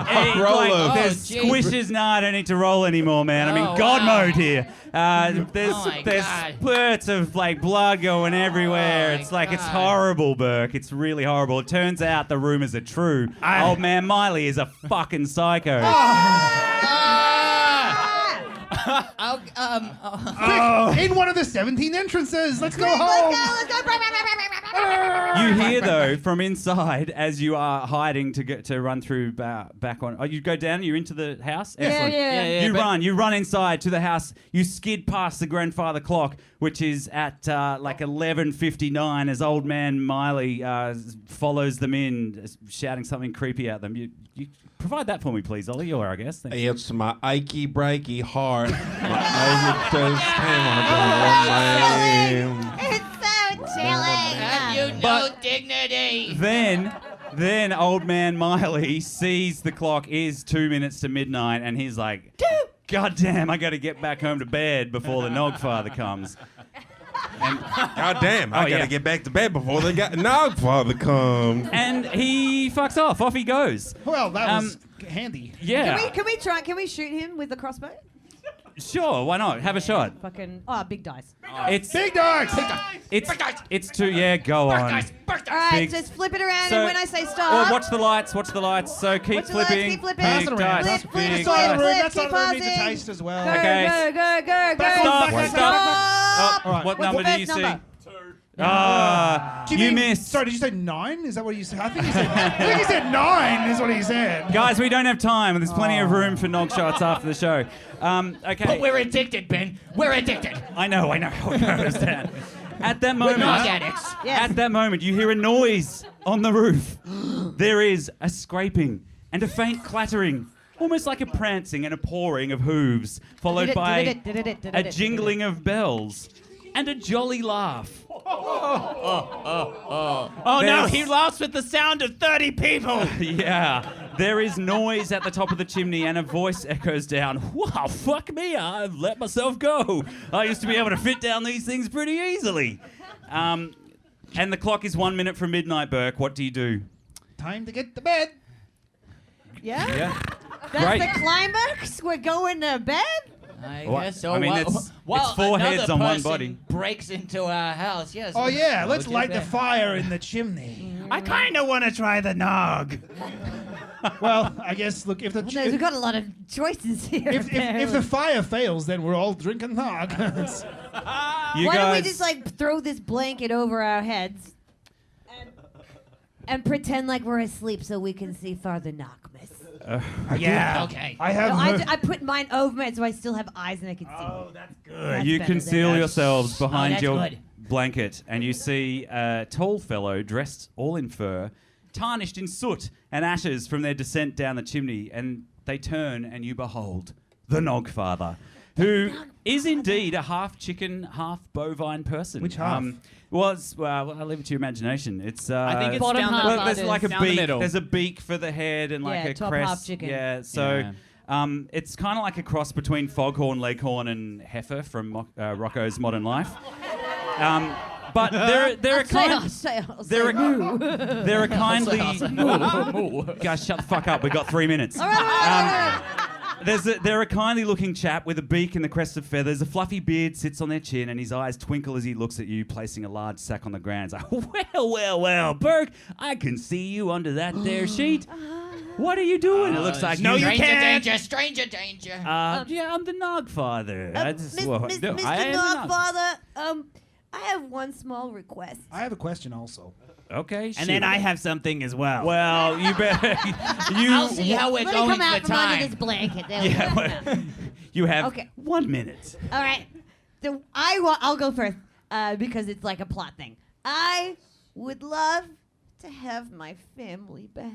There's geez. squishes. No, I don't need to roll anymore, man. I'm Oh, in God wow. mode here. There's Oh my there's God. spurts of blood going everywhere. Oh my It's it's God. horrible, Burke. It's really horrible. It turns out the rumors are true. Old man Miley is a fucking psycho. In one of the 17 entrances. Let's go home. Let's go. You hear though from inside as you are hiding to run through back on. Oh, you go down. You're into the house. Excellent. Yeah. You run inside to the house. You skid past the grandfather clock, which is at like 11:59, as old man Miley follows them in, shouting something creepy at them. You provide that for me, please, Ollie. You're our guest. Thank you. It's my achy breaky heart. It's so chilling. Have you no dignity? Then old man Miley sees the clock is 2 minutes to midnight, and he's like, God damn, I got to get back home to bed before the Nogfather comes. God damn, I gotta get back to bed before the Nogfather comes. And he fucks off. Off he goes. Well, that was handy. Yeah. Can we shoot him with the crossbow? Sure, why not? Have a shot. Fucking big dice. It's big dice. It's two. Yeah, go on. All right, just flip it around, and when I say stop. Watch the lights. So keep flipping. Keep flipping. Big dice. Flip. That's on the room needs a taste as well. Okay. Go. Stop. What number do you see? 2. You missed. Sorry, did you say 9? Is that what you said? I think he said 9 is what he said. Guys, we don't have time. There's plenty of room for nog shots after the show. Okay. But we're addicted, Ben. We're addicted. I know. Understand. At that moment, nog addicts. At that moment, you hear a noise on the roof. There is a scraping and a faint clattering, almost like a prancing and a pawing of hooves, followed by a jingling of bells and a jolly laugh. Oh no, he laughs with the sound of 30 people. Yeah, there is noise at the top of the chimney and a voice echoes down. Wow, fuck me, I've let myself go. I used to be able to fit down these things pretty easily. And the clock is 1 minute from midnight, Burke. What do you do? Time to get to bed. Yeah? That's Great. the climax? We're going to bed? I What? guess so. I mean, it's 4 heads on one body. Breaks into our house. Yes. Oh yeah, let's Get light the back. fire in the chimney. I kind of want to try the nog. Well, I guess look if the We've got a lot of choices here. if the fire fails, then we're all drinking nog. Why don't we just throw this blanket over our heads and pretend like we're asleep so we can see Father Nogmas? Yeah. Okay. I put mine over it so I still have eyes and I can see. Oh, that's good. That's You better conceal than that. yourselves behind that's your good. blanket, and you see a tall fellow dressed all in fur, tarnished in soot and ashes from their descent down the chimney, and they turn and you behold the Nogfather, who is indeed a half chicken, half bovine person. Which half? Well, I'll leave it to your imagination. It's I think it's Bottom down half. the well, there's like a down the beak. middle. There's a beak for the head and like Yeah, a top crest. half chicken. Yeah, so. Yeah. It's kind of like a cross between foghorn, leghorn, and heifer from Rocco's Modern Life. But they're a kindly. Guys, shut the fuck up. We've got 3 minutes. All right. They're a kindly looking chap with a beak and the crest of feathers. A fluffy beard sits on their chin, and his eyes twinkle as he looks at you, placing a large sack on the ground. He's like, well, Burke, I can see you under that there sheet. What are you doing? It looks like Stranger danger, stranger danger. yeah, I'm the Nogfather. Mr. Nogfather, I have one small request. I have a question also. Okay, And shoot. then I have something as well. Well, you better. I'll see how we're Let me going come out for from under this time. blanket. There we go. Yeah, well, you have Okay. 1 minute. All right. So I'll go first because it's like a plot thing. I would love to have my family back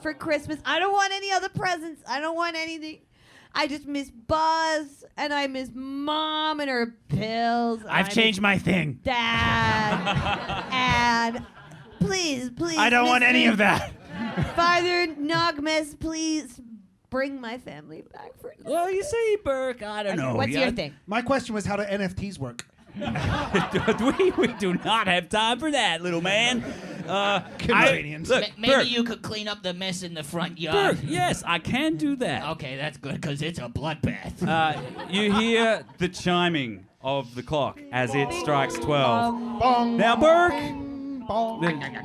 for Christmas. I don't want any other presents. I don't want anything. I just miss Buzz, and I miss Mom and her pills. I've changed my thing. Dad. And please. I don't want any of that. Father Nogmas, please bring my family back for Well, you see, Burke, I don't know. What's your thing? My question was how do NFTs work? we do not have time for that, little man. Convenient. Look, Maybe Burke, you could clean up the mess in the front yard. Burke, yes, I can do that. Okay, that's good because it's a bloodbath. You hear the chiming of the clock as it strikes 12. Bong. Now, Burke,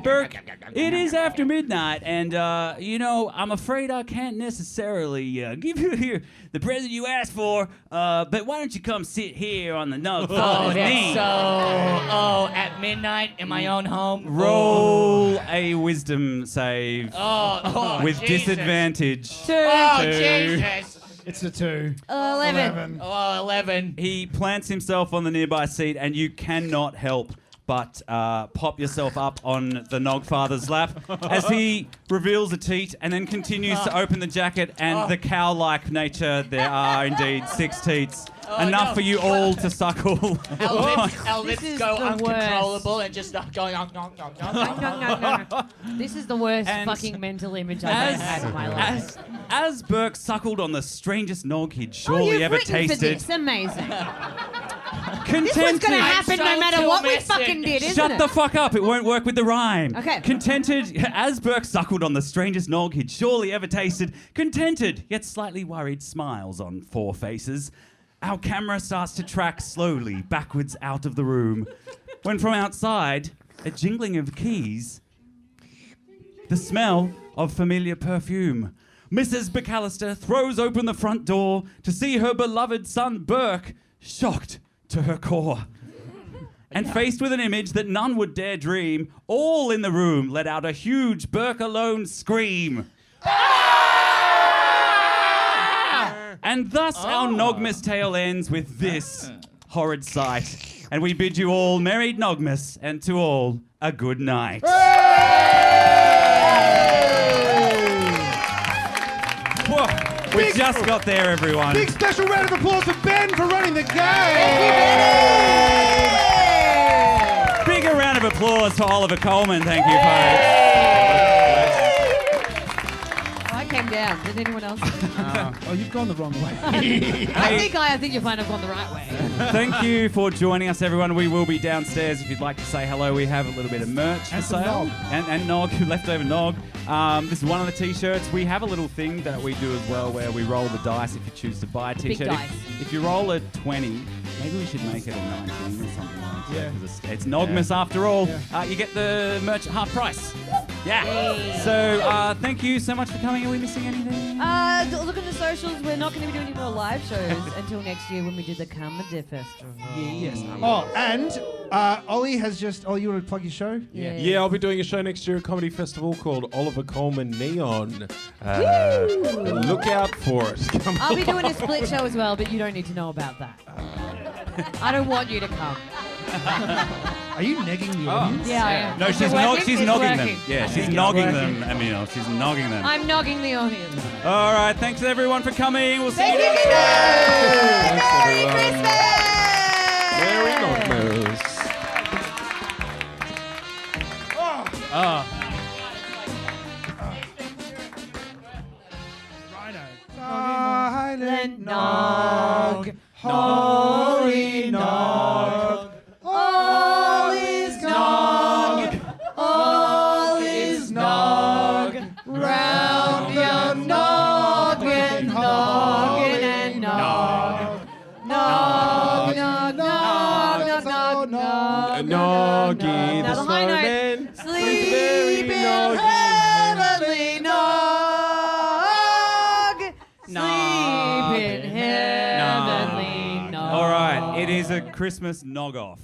Burk, it is after midnight, and I'm afraid I can't necessarily give you here the present you asked for. But why don't you come sit here on the Nog Father's knee? At midnight in my own home. Roll a wisdom save with Jesus. disadvantage. Jesus. It's a 2. 11. 11. He plants himself on the nearby seat, and you cannot help but pop yourself up on the Nog Father's lap as he reveals a teat and then continues to open the jacket, and the cow-like nature, there are indeed 6 teats. Enough for you all to suckle. Our lips is go the uncontrollable and just start going on. This is the worst And fucking mental image I've ever had in my life. As Burke suckled on the strangest nog he'd Oh, surely you've ever written for tasted, this. Amazing. contented. This was going to happen no so matter too what we messy. fucking did, isn't Shut it? the fuck up, it won't work with the rhyme. Okay. Contented, as Burke suckled on the strangest nog he'd surely ever tasted, contented, yet slightly worried smiles on 4 faces. Our camera starts to track slowly backwards out of the room, when from outside, a jingling of keys, the smell of familiar perfume. Mrs. BcAllister throws open the front door to see her beloved son Burke, shocked to her core. And faced with an image that none would dare dream, all in the room let out a huge Burke alone scream. And thus our Nogmas tale ends with this horrid sight. And we bid you all Merry Nogmas, and to all a good night. Whoa, we just got there, everyone. Big special round of applause for Ben for running the game. Bigger round of applause for Oliver Coleman. Thank you, folks. I came down. Did anyone else? Oh, you've gone the wrong way. I think you'll find I've gone the right way. Thank you for joining us, everyone. We will be downstairs if you'd like to say hello. We have a little bit of merch for And some sale. nog. And nog, leftover nog. This is one of the t-shirts. We have a little thing that we do as well where we roll the dice if you choose to buy a t-shirt. dice. If you roll a 20, maybe we should make it a 19 or something like that. Because it's Nogmas after all. You get the merch at half price. Yeah. So thank you so much for coming. Are we missing anything? Look at the socials. We're not going to be doing any more live shows until next year when we do the Comedy Festival. Yes. Oh, and Ollie has just... Oh, you want to plug your show? Yeah, I'll be doing a show next year at Comedy Festival called Oliver Coleman Neon. Look out for it. I'll be doing a split show as well, but you don't need to know about that. I don't want you to come. Are you negging the audience? Yeah, I am. No, Is she's it working? she's It's nogging working. them. Yeah, she's nogging them. Emil, she's nogging them. I'm nogging the audience. All right, thanks everyone for coming. We'll see you Thank you, next Merry Merry Christmas! Nogmas. Silent nog, holy nog, all is nog, all is nog, round your noggin, noggin and nog, nog, nog, nog, nog, nog, nog, Noggy Now the the high note. snowman. Sleep in heavenly nog. Sleep in heavenly nog. All right, it is a Christmas nog off.